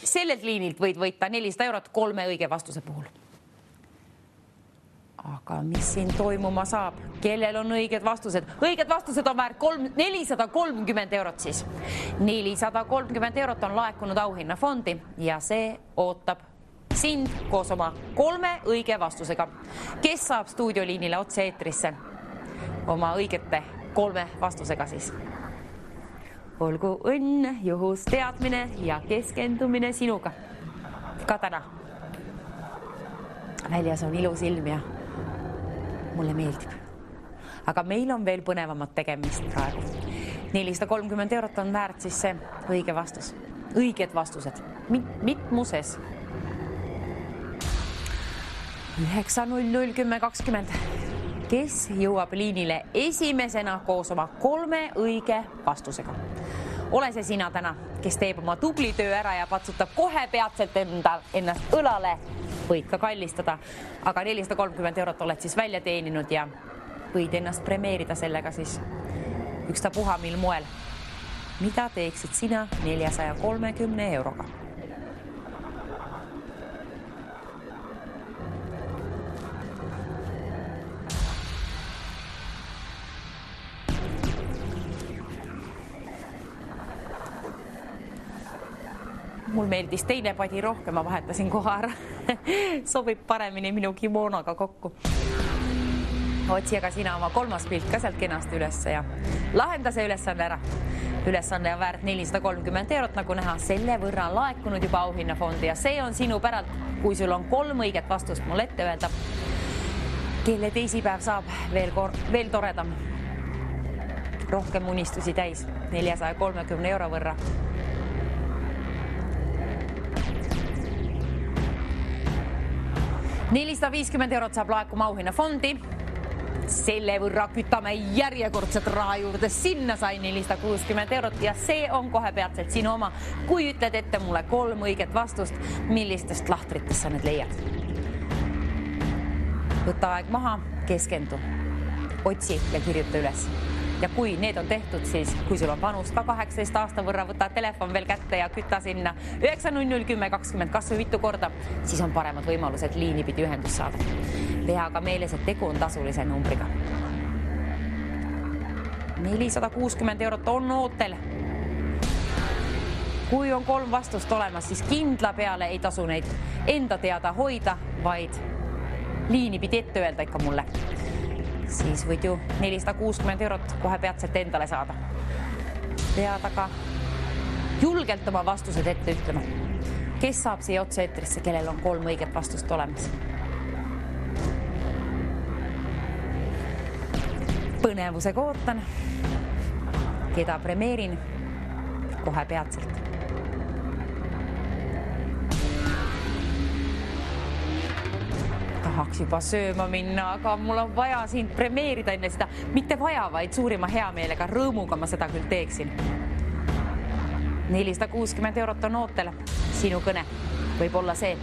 Sellelt liinilt võid võita 400 € 3 õige vastuse puhul. Aga mis siin toimuma saab? Kellel on õiged vastused? Õiged vastused on väärt 430 € siis. 430 € on laekunud auhinnafondi ja see ootab sind koos oma 3 õige vastusega. Kes saab stuudioliinile otse eetrisse oma õigete 3 vastusega siis? Olgu õnn, juhus, teadmine ja keskendumine sinuga. Ka täna. Väljas on ilus ilm ja mulle meeldib. Aga meil on veel põnevamat tegemist praegu. 430 eurot on väärt siis see õige vastus. Õiged vastused. Mitmuses. 9-0-0-10-20. Kes jõuab liinile esimesena koos oma 3 õige vastusega? Ole see sina täna, kes teeb oma tubli töö ära ja patsutab kohe peatselt ennast õlale. Võid ka kallistada, aga 430 eurot oled siis välja teeninud ja võid ennast premeerida sellega siis ükstapuha mil moel. Mida teeksid sina 430 euroga? Mul meeldis teine padi rohkem, ma vahetasin kohe ära. Sobib paremini minu kimonoga kokku. Otsi aga sina oma 3. pilt ka sealt kenasti üles ja lahenda see ülesanne ära. Ülesanne on väärt 430 eurot, nagu näha, selle võrra on laekunud juba auhinnafondi ja see on sinu päralt, kui sul on 3 õiget vastust mul ette öelda. Kelle teisipäev saab veel toredam. Rohkem unistusi täis 430 euro võrra. €450 saab laekuma auhinnafondi. Selle võrra kütame järjekordset raha juurde. Sinna sai 460 eurot ja see on kohe peatselt sinu oma, kui ütled ette mulle 3 õiget vastust, millistest lahtritest sa need leiad. Võta aeg maha, keskendu, otsi ja kirjuta üles. Ja kui need on tehtud, siis kui sul on vanust ka 18 aasta võrra, võta telefon veel kätte ja kütta sinna 9-0-0-10-20 kas või mitu korda, siis on paremad võimalused liini pidi ühendust saada. Pea aga meeles, et tegu on tasulise numbriga. 460 eurot on ootel. Kui on 3 vastust olemas, siis kindla peale ei tasu neid enda teada hoida, vaid liini pidi ette öelda ikka mulle. Siis võid ju 460 eurot kohe peatselt endale saada. Pead aga julgelt oma vastused ette ütlema. Kes saab siia otse eetrisse, kellel on 3 õiget vastust olemas? Põnevusega ootan. Keda premeerin? Kohe peatselt. Tahaks juba sööma minna, aga mul on vaja sind premeerida enne seda. Mitte vaja, vaid suurima heameelega, rõõmuga ma seda küll teeksin. 460 eurot on ootele. Sinu kõne võib olla see.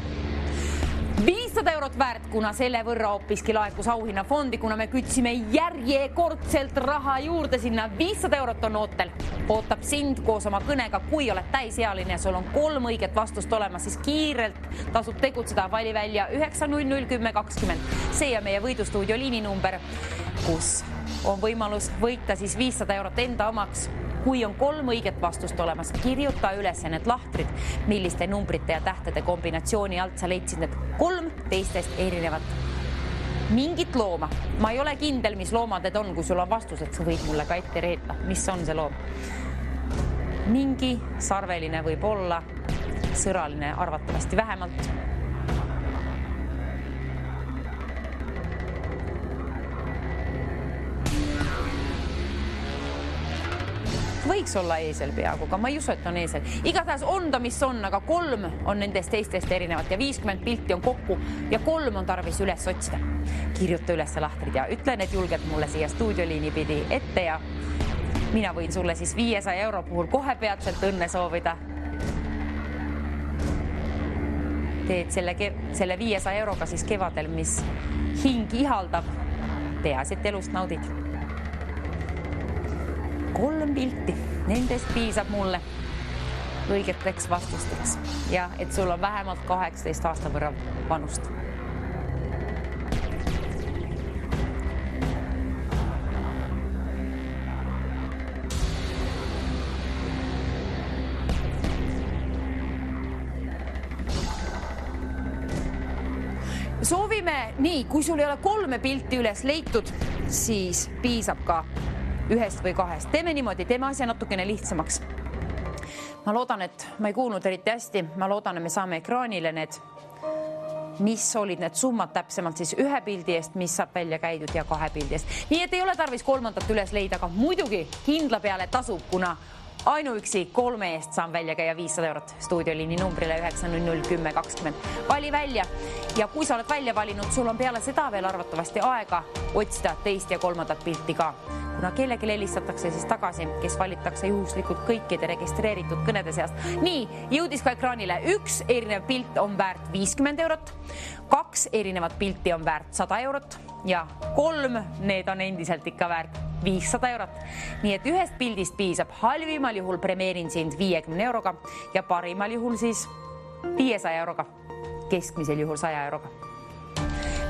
500 eurot väärt, kuna selle võrra hoopiski laekus auhinnafondi, kuna me kütsime järjekordselt raha juurde sinna. 500 eurot on ootel. Ootab sind koos oma kõnega, kui oled täisealine ja sul on 3 õiget vastust olemas, siis kiirelt tasub tegutseda. Vali välja 9-0-0-10-20. See on meie võidustuudio liininumber, kus on võimalus võita siis 500 eurot enda omaks. Kui on 3 õiget vastust olemas, kirjuta üles need lahtrid, milliste numbrite ja tähtede kombinatsiooni alt sa leidsid need 3 teistest erinevat mingit looma. Ma ei ole kindel, mis loomad need on, kui sul on vastused, sa võid mulle ka ette reeta, mis on see loom. Mingi sarveline võib olla, sõraline arvatavasti vähemalt. Võiks olla eesel peaaegu, aga ma ei usu, et on eesel. Igatahes on ta, mis on, aga 3 on nendest teistest erinevat ja 50 pilti on kokku ja 3 on tarvis üles otsida. Kirjuta üles lahtrid ja ütle need julgelt mulle siia stuudioliini pidi ette ja mina võin sulle siis 500 euro puhul kohe peatselt õnne soovida. Teed selle 500 euroga siis kevadel, mis hing ihaldab. Peas, et elust naudid. 3 pilti, nendest piisab mulle õigeteks vastusteks ja et sul on vähemalt 18 aasta võrra vanust. Soovime nii, kui sul ei ole 3 pilti üles leitud, siis piisab ka 1 või 2. Teeme niimoodi, teeme asja natukene lihtsamaks. Ma loodan, et ma ei kuulnud eriti hästi. Ma loodan, et me saame ekraanile need mis olid need summad täpsemalt siis ühe pildi eest, mis saab välja käidud ja kahe pildi eest. Nii et ei ole tarvis kolmandat üles leida, aga muidugi kindla peale tasub, kuna ainuüksi 3 eest saan välja käia 500 eurot stuudioliini numbrile 9001020. Vali välja ja kui sa oled välja valinud, sul on peale seda veel arvatavasti aega otsida teist ja kolmandat pilti ka. Kuna kellelegi helistatakse siis tagasi, kes valitakse juhuslikult kõikide registreeritud kõnede seast. Nii, jõudis ka ekraanile. 1 erinev pilt on väärt 50 eurot, 2 erinevat pilti on väärt 100 eurot ja 3, need on endiselt ikka väärt 500 eurot. Nii et ühest pildist piisab. Halvimal juhul premeerin sind 50 euroga ja parimal juhul siis 500 euroga, keskmisel juhul 100 euroga.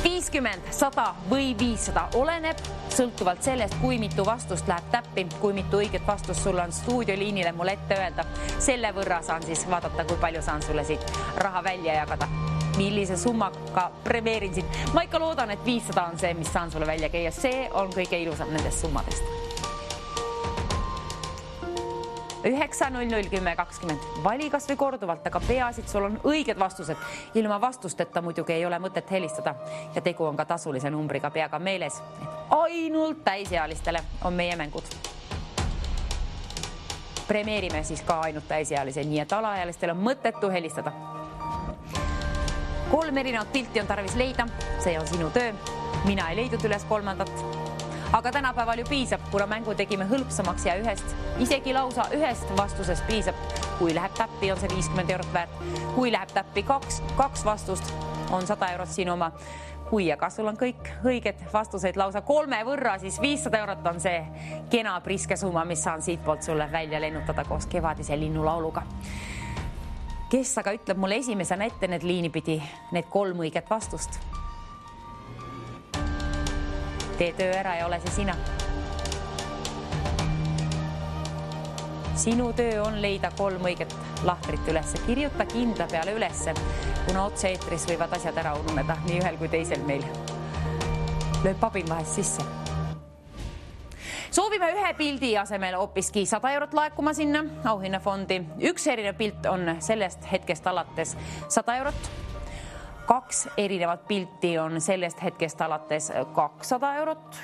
50, 100 või 500 oleneb sõltuvalt sellest, kui mitu vastust läheb täppi, kui mitu õiget vastust sul on stuudioliinile mul ette öelda. Selle võrra saan siis vaadata, kui palju saan sulle siit raha välja jagada. Millise summaga premeerin sind. Ma ikka loodan, et 500 on see, mis saan sulle välja käia. See on kõige ilusam nendest summadest. 9001020. Vali kas või korduvalt, aga peasid sul on õiged vastused. Ilma vastusteta muidugi ei ole mõtet helistada ja tegu on ka tasulise numbriga peaga meeles. Ainult täisealistele on meie mängud. Premeerime siis ka ainult täisealise, nii et alaealistel on mõttetu helistada. 3 erinevat pilti on tarvis leida, see on sinu töö. Mina ei leidnud üles kolmandat. Aga tänapäeval ju piisab, kuna mängu tegime hõlpsamaks ja isegi lausa ühest vastusest piisab. Kui läheb täppi, on see 50 eurot väärt. Kui läheb täppi 2 vastust, on 100 eurot sinu oma. Kui aga sul on kõik õiged vastuseid lausa 3 võrra, siis 500 eurot on see kena priske summa, mis saan siit poolt sulle välja lennutada koos kevadise linnulauluga. Kes aga ütleb mulle esimesena ette need liinipidi, need 3 õiget vastust? Tee töö ära ja ole see sina. Sinu töö on leida 3 õiget lahtrit ülesse. Kirjuta kindla peale ülesse, kuna otse-eetris võivad asjad ära ununeda nii ühel kui teisel meil. Lööb pabin vahest sisse. Soovime ühe pildi asemel hoopiski 100 eurot laekuma sinna auhinnafondi. 1 erinev pilt on sellest hetkest alates 100 eurot. 2 erinevat pilti on sellest hetkest alates 200 eurot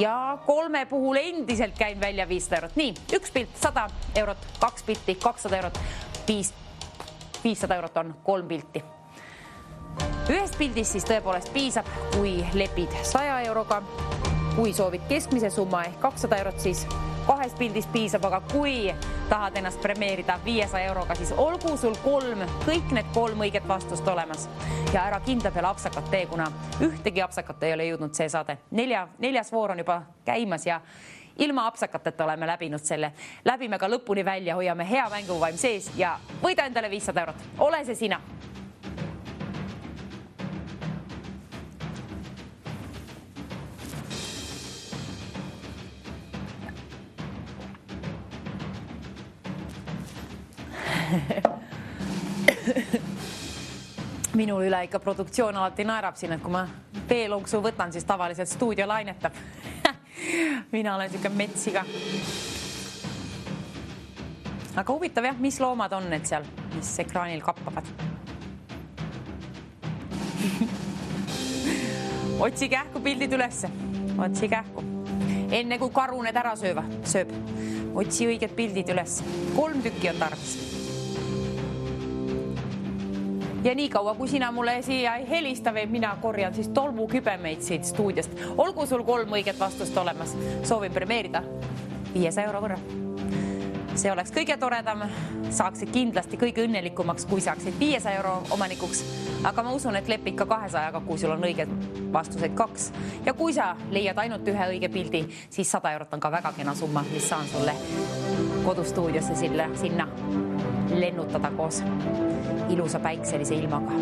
ja 3 puhul endiselt käin välja 500 eurot. Nii, 1 pilt 100 eurot, 2 pilti 200 eurot, 500 eurot on 3 pilti. Ühest pildist siis tõepoolest piisab, kui lepid 100 euroga. Kui soovid keskmise summa ehk 200 eurot, siis 2 pildist piisab, aga kui tahad ennast premeerida 500 euroga, siis olgu sul kõik need 3 õiget vastust olemas. Ja ära kindla peale apsakat tee, kuna ühtegi apsakat ei ole jõudnud see saade. 4. voor on juba käimas ja ilma apsakateta oleme läbinud selle. Läbime ka lõpuni välja, hoiame hea mänguvaim sees ja võida endale 500 eurot. Ole see sina! Minul üle ikka produktsioon alati naerab siin, et kui ma veelonksu võtan, siis tavaliselt stuudio lainetab. Mina olen siuke metsiga. Aga huvitav jah, mis loomad on need seal, mis ekraanil kappavad. Otsi kähku pildid ülesse. Otsi kähku. Enne kui karu need ära sööb. Otsi õiged pildid üles. 3 tükki on tarvis. Ja nii kaua, kui sina mulle siia ei helista või mina korjan siis tolmukübemeid siit stuudiost. Olgu sul 3 õiget vastust olemas. Soovin premeerida 500 euro võrra. See oleks kõige toredam. Saaksid kindlasti kõige õnnelikumaks, kui saaksid 500 euro omanikuks. Aga ma usun, et lepid ka 200, kui sul on õiged vastuseid 2. Ja kui sa leiad ainult ühe õige pildi, siis 100 eurot on ka väga kena summa, mis saan sulle kodustuudiosse sinna lennutada koos ilusa päikselise ilmaga.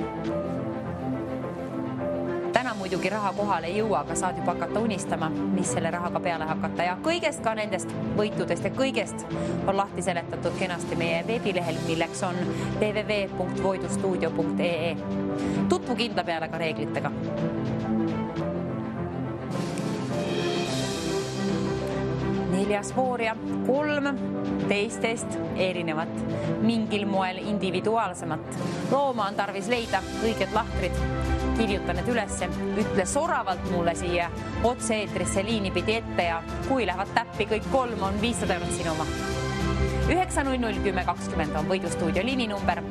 Täna muidugi raha kohale ei jõua, aga saad juba hakata unistama, mis selle rahaga peale hakata. Ja kõigest ka nendest võitudest ja kõigest on lahti seletatud kenasti meie veebilehel, milleks on www.voidustuudio.ee. Tutvu kindla peale ka reeglitega. 4. voor ja 3 teistest erinevat, mingil moel individuaalsemat. Looma on tarvis leida õiged lahtrid. Kirjuta need ülesse, ütle soravalt mulle siia otse-eetrisse liini pidi ette ja kui lähevad täppi kõik 3 on 500 eurot sinu oma. 9001020 on Võidustuudio liininumber,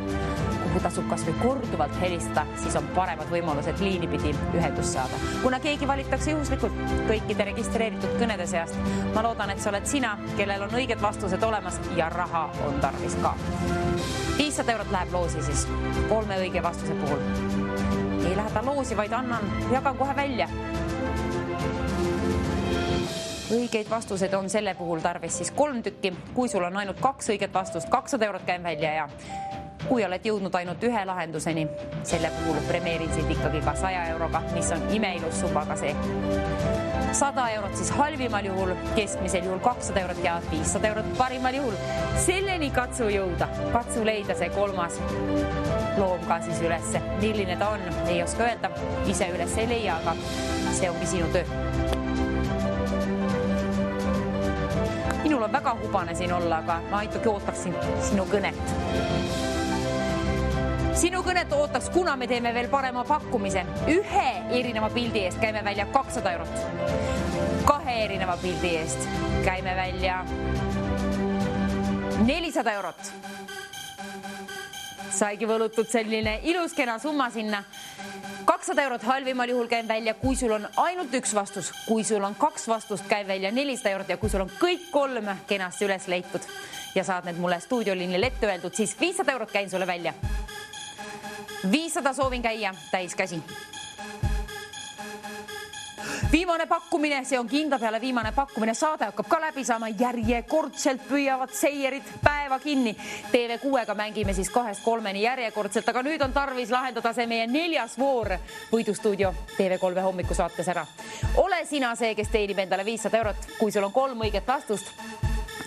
kuhu tasub kas või korduvalt helistada, siis on paremad võimalused liini pidi ühendust saada. Kuna keegi valitakse juhuslikult kõikide registreeritud kõnede seast, ma loodan, et sa oled sina, kellel on õiged vastused olemas ja raha on tarvis ka. 500 eurot läheb loosi siis 3 õige vastuse puhul. Ei lähe ta loosi, vaid jagan kohe välja. Õigeid vastused on selle puhul tarvis siis 3 tükki. Kui sul on ainult 2 õiget vastust, 200 eurot käin välja ja kui oled jõudnud ainult 1 lahenduseni, selle puhul premeerin sind ikkagi ka 100 euroga, mis on imeilus summaga see. 100 eurot siis halvimal juhul, keskmisel juhul 200 eurot ja 500 eurot parimal juhul. Selleni katsu jõuda, katsu leida see 3. loom ka siis ülesse. Milline ta on, ei oska öelda, ise üles ei leia, aga see ongi sinu töö. Minul on väga hubane siin olla, aga ma ikkagi ootaksin sinu kõnet. Sinu kõnet ootaks, kuna me teeme veel parema pakkumise. 1 erineva pildi eest käime välja 200 eurot. 2 erineva pildi eest käime välja 400 eurot. Saigi võlutud selline ilus kena summa sinna. 200 eurot halvimal juhul käin välja, kui sul on ainult 1 vastus. Kui sul on 2 vastust, käin välja 400 eurot ja kui sul on kõik 3 kenasti üles leitud ja saad need mulle stuudioliinil ette öeldud, siis 500 eurot käin sulle välja. 500 soovin käia täis käsi. Viimane pakkumine, see on kindla peale viimane pakkumine. Saade hakkab ka läbi saama, järjekordselt püüavad seierid päeva kinni. TV6-ga mängime siis 2-3 järjekordselt, aga nüüd on tarvis lahendada see meie 4. voor Võidustuudio TV3 hommikusaates ära. Ole sina see, kes teenib endale 500 eurot. Kui sul on 3 õiget vastust,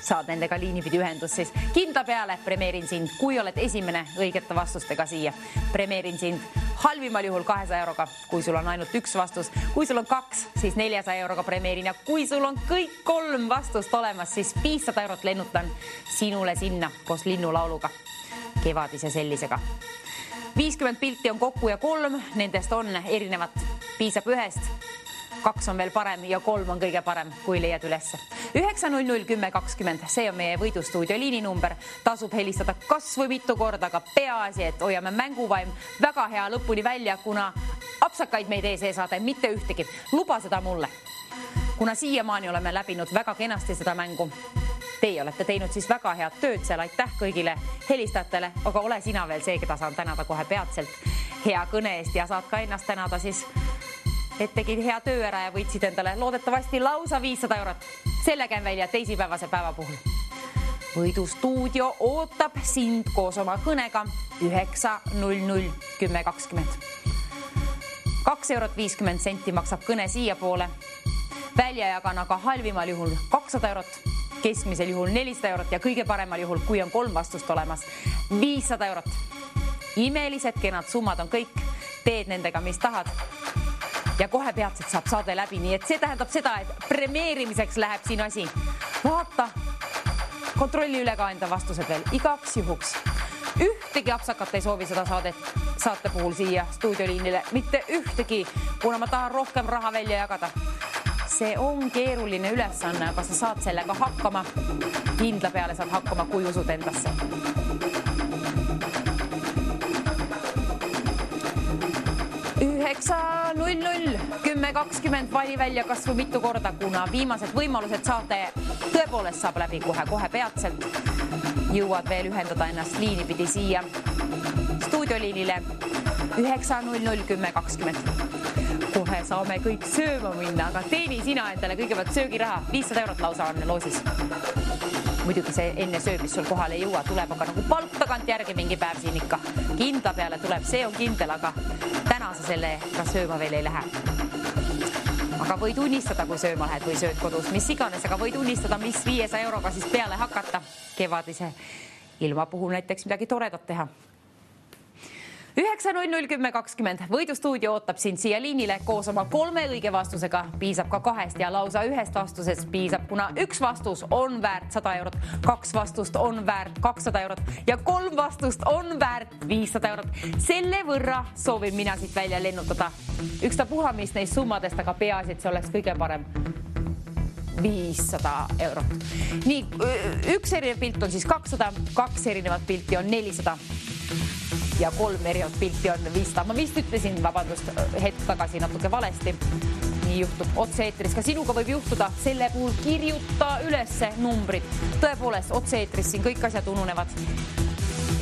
saad nendega liinipidi ühendus, siis kindla peale premeerin sind, kui oled esimene õigete vastustega siia. Premeerin sind halvimal juhul 200 euroga, kui sul on ainult 1 vastus. Kui sul on 2, siis 400 euroga premeerin ja kui sul on kõik 3 vastust olemas, siis 500 eurot lennutan sinule sinna koos linnulauluga, kevadise sellisega. 50 pilti on kokku ja 3, nendest on erinevat. Piisab 1, 2 on veel parem ja 3 on kõige parem, kui leiad ülesse. 9001020, see on meie Võidustuudio liininumber. Tasub helistada kas või mitu korda, aga peaasi, et hoiame mänguvaim väga hea lõpuni välja, kuna apsakaid meid ees ei saada, mitte ühtegi. Luba seda mulle. Kuna siiamaani oleme läbinud väga kenasti seda mängu, teie olete teinud siis väga head tööd seal, aitäh kõigile helistajatele, aga ole sina veel see, keda saan tänada kohe peatselt hea kõne eest ja saad ka ennast tänada siis, et tegid hea töö ära ja võitsid endale loodetavasti lausa 500 eurot. Selle käin välja teisipäevase päeva puhul. Võidustuudio ootab sind koos oma kõnega 9001020. 2 eurot 50 senti maksab kõne siia poole. Välja jagan aga halvimal juhul 200 eurot, keskmisel juhul 400 eurot ja kõige paremal juhul, kui on 3 vastust olemas, 500 eurot. Imelised, kenad summad on kõik, teed nendega, mis tahad. Ja kohe peatselt saab saade läbi, nii et see tähendab seda, et premeerimiseks läheb siin asi. Vaata, kontrolli üle ka enda vastused veel, igaks juhuks. Ühtegi apsakat ei soovi seda saate puhul siia stuudioliinile, mitte ühtegi, kuna ma tahan rohkem raha välja jagada. See on keeruline ülesanne, aga sa saad sellega hakkama. Kindla peale saad hakkama, kui usud endasse. 9001020 vali välja kas või mitu korda, kuna viimased võimalused saate tõepoolest saab läbi kohe peatselt. Jõuad veel ühendada ennast liinipidi siia stuudioliinile 9001020. Kohe saame kõik sööma minna, aga teeni sina endale kõigepealt söögiraha. 500 eurot lausa on loosis. Muidugi see enne söömist sul kohale ei jõua, tuleb aga nagu palk tagant järgi mingi päev siin ikka. Kindla peale tuleb, see on kindel, aga täna sa selle ka sööma veel ei lähe. Aga võid unistada, kui sööma lähed või sööd kodus, mis iganes, aga võid unistada, mis 500 euroga siis peale hakata. Kevadise ilma puhul näiteks midagi toredat teha. 9.00.10.20 võidustuudio ootab sind siia liinile koos oma 3 õige vastusega. Piisab ka 2 ja lausa 1 vastusest piisab, kuna 1 vastus on väärt 100 eurot, 2 vastust on väärt 200 eurot ja 3 vastust on väärt 500 eurot. Selle võrra soovin mina siit välja lennutada. Ükstapuha mis neist summadest, aga peaasi, et see oleks kõige parem. 500 eurot. Nii, 1 erinev pilt on siis 200, 2 erinevat pilti on 400. Ja 3 erinevat pilti on 500. Ma vist ütlesin, vabandust, hetk tagasi natuke valesti. Nii juhtub otse-eetris. Ka sinuga võib juhtuda. Selle puhul kirjuta ülesse numbrid. Tõepoolest, otse-eetris siin kõik asjad ununevad.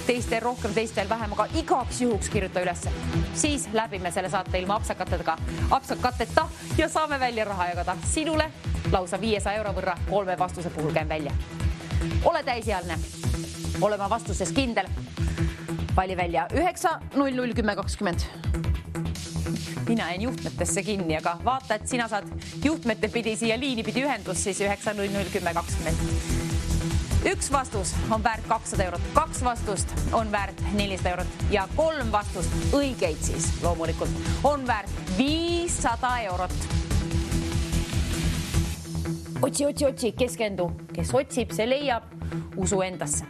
Teistel rohkem, teistel vähem, aga igaks juhuks kirjuta ülesse. Siis läbime selle saate ilma apsakateta ja saame välja raha jagada. Sinule lausa 500 euro võrra 3 vastuse puhul käin välja. Ole täisealine. Ole oma vastuses kindel. Vali välja 9.00.10.20. Mina jäin juhtmetesse kinni, aga vaata, et sina saad juhtmete pidi siia liini pidi ühendus, siis 9.00.10.20. 1 vastus on väärt 200 eurot, 2 vastust on väärt 400 eurot ja 3 vastust, õigeid siis loomulikult, on väärt 500 eurot. Otsi, keskendu. Kes otsib, see leiab, usu endasse.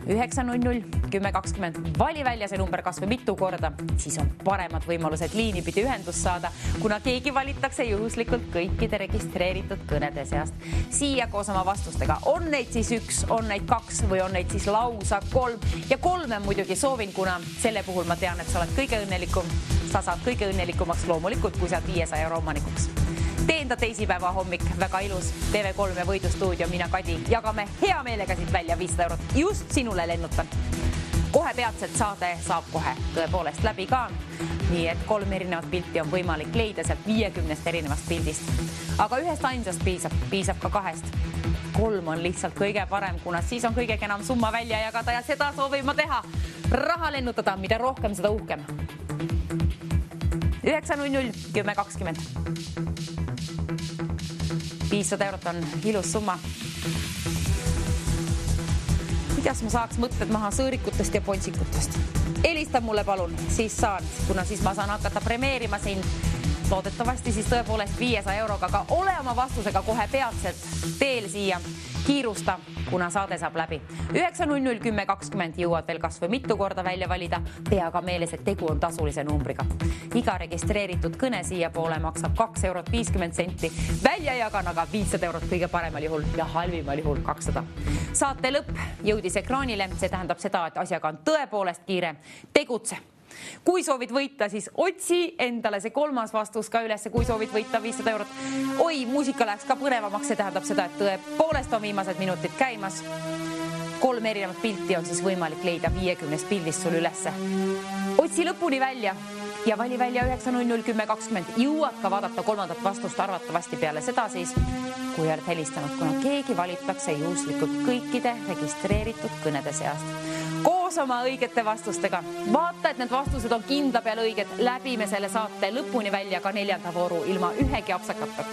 9.00.10.20. Vali välja see number kas või mitu korda, siis on paremad võimalused liini pidi ühendust saada, kuna keegi valitakse juhuslikult kõikide registreeritud kõnede seast. Siia koos oma vastustega on neid siis 1, on neid 2 või on neid siis lausa 3 ja 3 muidugi soovin, kuna selle puhul ma tean, et sa oled kõige õnnelikum. Sa saad kõige õnnelikumaks loomulikult, kui saad 500 euro omanikuks. Teenda teisipäeva hommik, väga ilus TV3 ja võidustuudio, mina Kadi. Jagame hea meelega siit välja 500 eurot. Just sinule lennutan. Kohe peatselt saade saab kohe tõepoolest läbi ka. Nii et 3 erinevat pilti on võimalik leida sealt 50 erinevast pildist. Aga 1 ainsast piisab ka 2. 3 on lihtsalt kõige parem, kuna siis on kõige enam summa välja jagada ja seda soovin ma teha. Raha lennutada, mida rohkem, seda uhkem. 9.00.10.20. 500 eurot on ilus summa. Kuidas ma saaks mõtted maha sõõrikutest ja ponsikutest? Helistab mulle palun, siis saan, kuna siis ma saan hakata premeerima sind. Loodetavasti siis tõepoolest 500 euroga, aga ole oma vastusega kohe peatselt teel siia. Kiirusta, kuna saade saab läbi. 9.00.10.20 jõuad veel kas või mitu korda välja valida. Pea ka meeles, et tegu on tasulise numbriga. Iga registreeritud kõne siia poole maksab 2 eurot 50 senti. Välja jagan aga 500 eurot kõige paremal juhul ja halvimal juhul 200. Saate lõpp jõudis ekraanile. See tähendab seda, et asjaga on tõepoolest kiire. Tegutse. Kui soovid võita, siis otsi endale see 3. vastus ka üles, kui soovid võita 500 eurot. Oi, muusika läheks ka põnevamaks, see tähendab seda, et tõepoolest on viimased minutid käimas. 3 erinevat pilti on siis võimalik leida 50 pildist sul ülesse. Otsi lõpuni välja ja vali välja 9.00.10.20. Jõuad ka vaadata 3. vastust arvatavasti peale seda siis, kui oled helistanud, kuna keegi valitakse juhuslikult kõikide registreeritud kõnede seast. Koos oma õigete vastustega. Vaata, et need vastused on kindla peal õiged. Läbime selle saate lõpuni välja ka 4. vooru ilma ühegi apsakatata.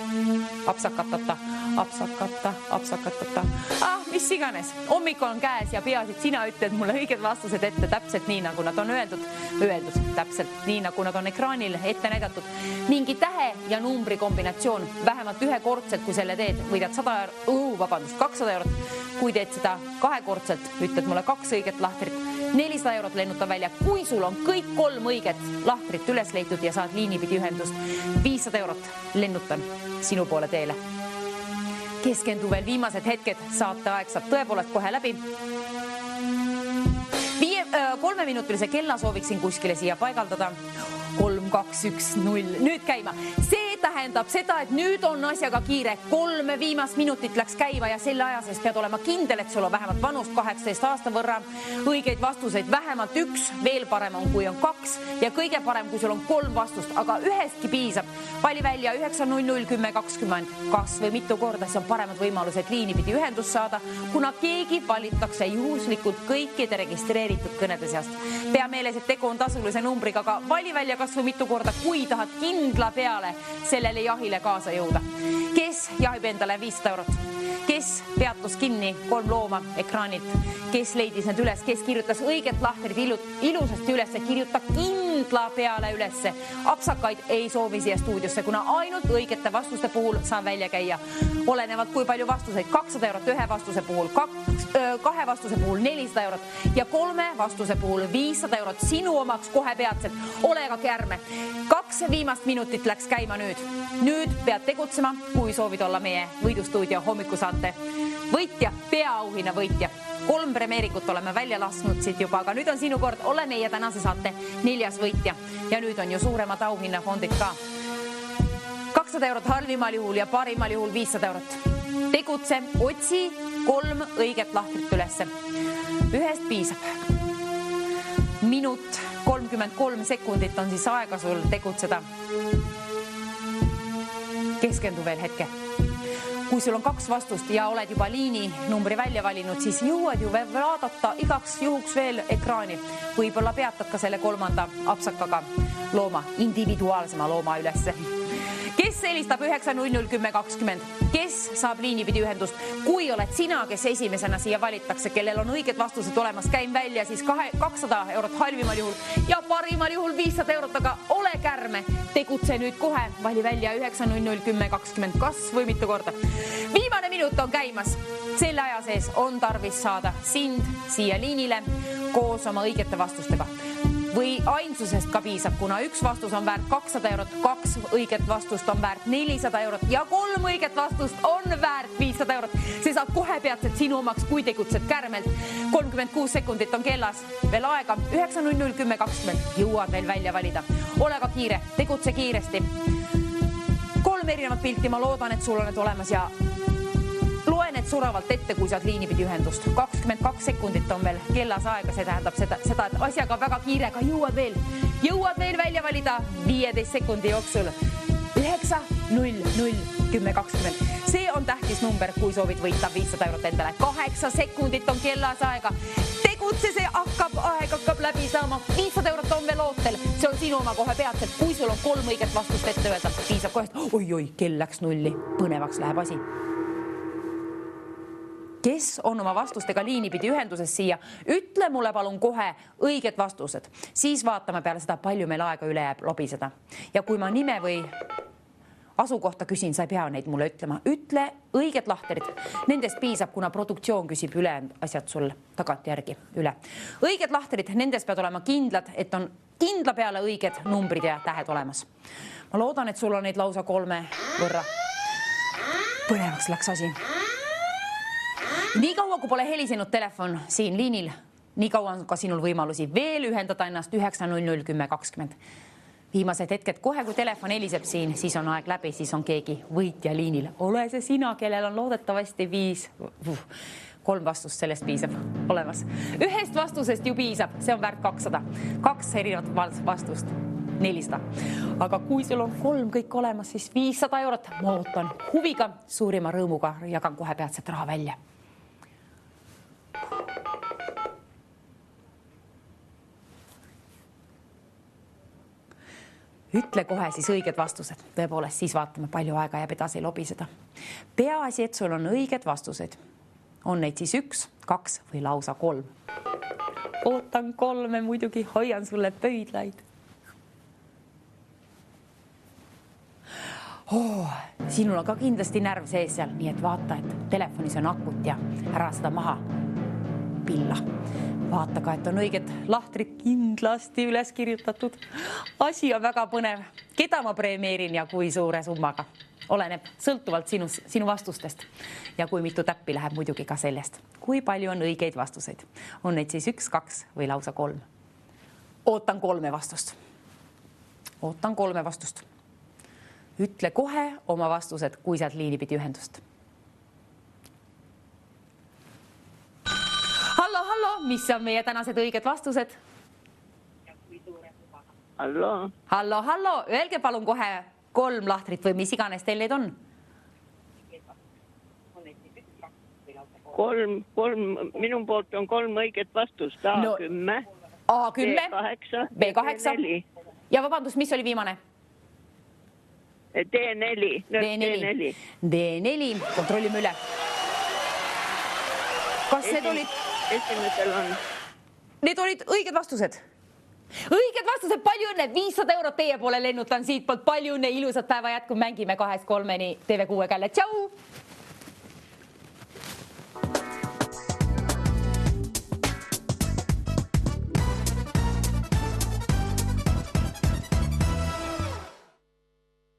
Mis iganes. Hommik on käes ja peasid sina ütled mulle õiged vastused ette täpselt nii, nagu nad on öeldud täpselt nii, nagu nad on ekraanil ette näidatud. Mingi tähe ja numbri kombinatsioon vähemalt ühekordselt, kui selle teed, võidad 200 eurot. Kui teed seda 2-kordselt, ütled mulle 2 õiget lahtrit, 400 eurot lennuta välja. Kui sul on kõik 3 õiget lahtrit üles leitud ja saad liinipidi ühendust, 500 eurot lennutan sinu poole teele. Keskendu veel viimased hetked, saate aeg saab tõepoolest kohe läbi. 3-minutilise kella sooviksin kuskile siia paigaldada. 3, 2, 1, 0. Nüüd käima. See tähendab seda, et nüüd on asjaga kiire. 3 viimast minutit läks käima ja selle aja sees pead olema kindel, et sul on vähemalt vanust 18 aasta võrra. Õigeid vastuseid vähemalt 1, veel parem on, kui on 2 ja kõige parem, kui sul on 3 vastust, aga ühestki piisab. Vali välja 9.00.10.20. Kas või mitu korda, siis on paremad võimalused liinipidi ühendust saada, kuna keegi valitakse juhuslikult kõikide registreeritud kõnede seast. Pea meeles, et tegu on tasulise numbriga, aga vali välja kas või mitu korda, kui tahad kindla peale sellele jahile kaasa jõuda. Kes jahib endale 500 eurot? Kes peatus kinni 3 looma ekraanilt? Kes leidis need üles? Kes kirjutas õiget lahtrid ilusasti üles? Kirjuta kindla peale ülesse. Apsakaid ei soovi siia stuudiosse, kuna ainult õigete vastuste puhul saa välja käia. Olenevalt kui palju vastuseid. 200 eurot ühe vastuse puhul, 2 vastuse puhul 400 eurot ja 3 vastuse puhul 500 eurot sinu omaks kohe peatselt. Ole aga kärme. 2 viimast minutit läks käima nüüd. Nüüd pead tegutsema, kui soovid olla meie võidustuudio hommikusaate võitja, peaauhinna võitja. 3 premeeringut oleme välja lasknud siit juba, aga nüüd on sinu kord. Ole meie tänase saate 4. võitja ja nüüd on ju suuremad auhinnafondid ka. 200 eurot halvimal juhul ja parimal juhul 500 eurot. Tegutse, otsi 3 õiget lahtrit ülesse. Ühest piisab. Minut 33 sekundit on siis aega sul tegutseda. Keskendu veel hetke. Kui sul on 2 vastust ja oled juba liini numbri välja valinud, siis jõuad ju veel vaadata igaks juhuks veel ekraani. Võib-olla peatad ka selle 3. apsakaga looma, individuaalsema looma ülesse. Kes helistab 9001020? Kes saab liinipidi ühendust? Kui oled sina, kes esimesena siia valitakse, kellel on õiged vastused olemas, käin välja siis 200 eurot halvimal juhul ja parimal juhul 500 eurot, aga ole kärme. Tegutse nüüd kohe, vali välja 9001020, kas või mitu korda. Viimane minut on käimas. Selle aja sees on tarvis saada sind siia liinile koos oma õigete vastustega. Või ainsusest ka piisab, kuna 1 vastus on väärt 200 eurot, 2 õiget vastust on väärt 400 eurot ja 3 õiget vastust on väärt 500 eurot. See saab kohe peatselt sinu omaks, kui tegutsed kärmelt. 36 sekundit on kellas, veel aega, 9001020, jõuad veel välja valida. Ole ka kiire, tegutse kiiresti. 3 erinevat pilti, ma loodan, et sul on need olemas ja loen need suravalt ette, kui saad liinipidi ühendust. 22 sekundit on veel kellas aega, see tähendab seda, et asjaga väga kiirega jõuad veel välja valida 15 sekundi jooksul. 9001020. See on tähtis number, kui soovid võita 500 eurot endale. 8 sekundit on kellas aega. Tegutse, see aeg hakkab läbi saama. 500 eurot on veel ootel. See on sinu oma kohe peatselt. Kui sul on 3 õiget vastust ette öelda, piisab kohe, oi, kell läks nulli. Põnevaks läheb asi. Kes on oma vastustega liinipidi ühenduses siia? Ütle mulle palun kohe õiged vastused. Siis vaatame peale seda, palju meil aega üle jääb lobiseda. Ja kui ma nime või asukohta küsin, sa ei pea neid mulle ütlema. Ütle õiged lahterid. Nendest piisab, kuna produktsioon küsib üle asjad sul tagantjärgi üle. Õiged lahterid, nendest pead olema kindlad, et on kindla peale õiged numbrid ja tähed olemas. Ma loodan, et sul on neid lausa 3 võrra. Põnevaks läks asi. Nii kaua, kui pole helisenud telefon siin liinil, nii kaua on ka sinul võimalusi veel ühendada ennast 9001020. Viimased hetked kohe, kui telefon heliseb siin, siis on aeg läbi, siis on keegi võitja liinil. Ole see sina, kellel on loodetavasti 3 vastust, sellest piisab olemas. 1 vastusest ju piisab, see on väärt 200. 2 erinevat vastust, 400. Aga kui sul on 3 kõik olemas, siis 500 eurot. Ma ootan huviga, suurima rõõmuga jagan kohe peatselt raha välja. Ütle kohe siis õiged vastused. Tõepoolest, siis vaatame, palju aega jääb edasi lobiseda. Peaasi, et sul on õiged vastused. On neid siis 1, 2 või lausa 3. Ootan 3 muidugi, hoian sulle pöidlaid. Sinul on ka kindlasti närv sees seal, nii et vaata, et telefonis on akut ja ära seda maha pilla. Vaata ka, et on õiged lahtrid kindlasti üles kirjutatud. Asi on väga põnev. Keda ma premeerin ja kui suure summaga? Oleneb sõltuvalt sinu vastustest. Ja kui mitu täppi läheb muidugi ka sellest. Kui palju on õigeid vastuseid? On neid siis 1, 2 või lausa 3? Ootan 3 vastust. Ootan 3 vastust. Ütle kohe oma vastused, kui saad liinipidi ühendust. Mis on meie tänased õiged vastused? Hallo, öelge palun kohe 3 lahtrit või mis iganes teil neid on. 3, minu poolt on 3 õiget vastust. A10, B8, B8. Ja vabandust, mis oli viimane? D4. D4. D4, kontrollime üle. Kas need olid? Esimesel on. Need olid õiged vastused. Õiged vastused, palju õnne, 500 eurot teie poole lennutan siit poolt, palju õnne, ilusat päeva jätku, mängime 2-3-ni TV6 källe, tšau!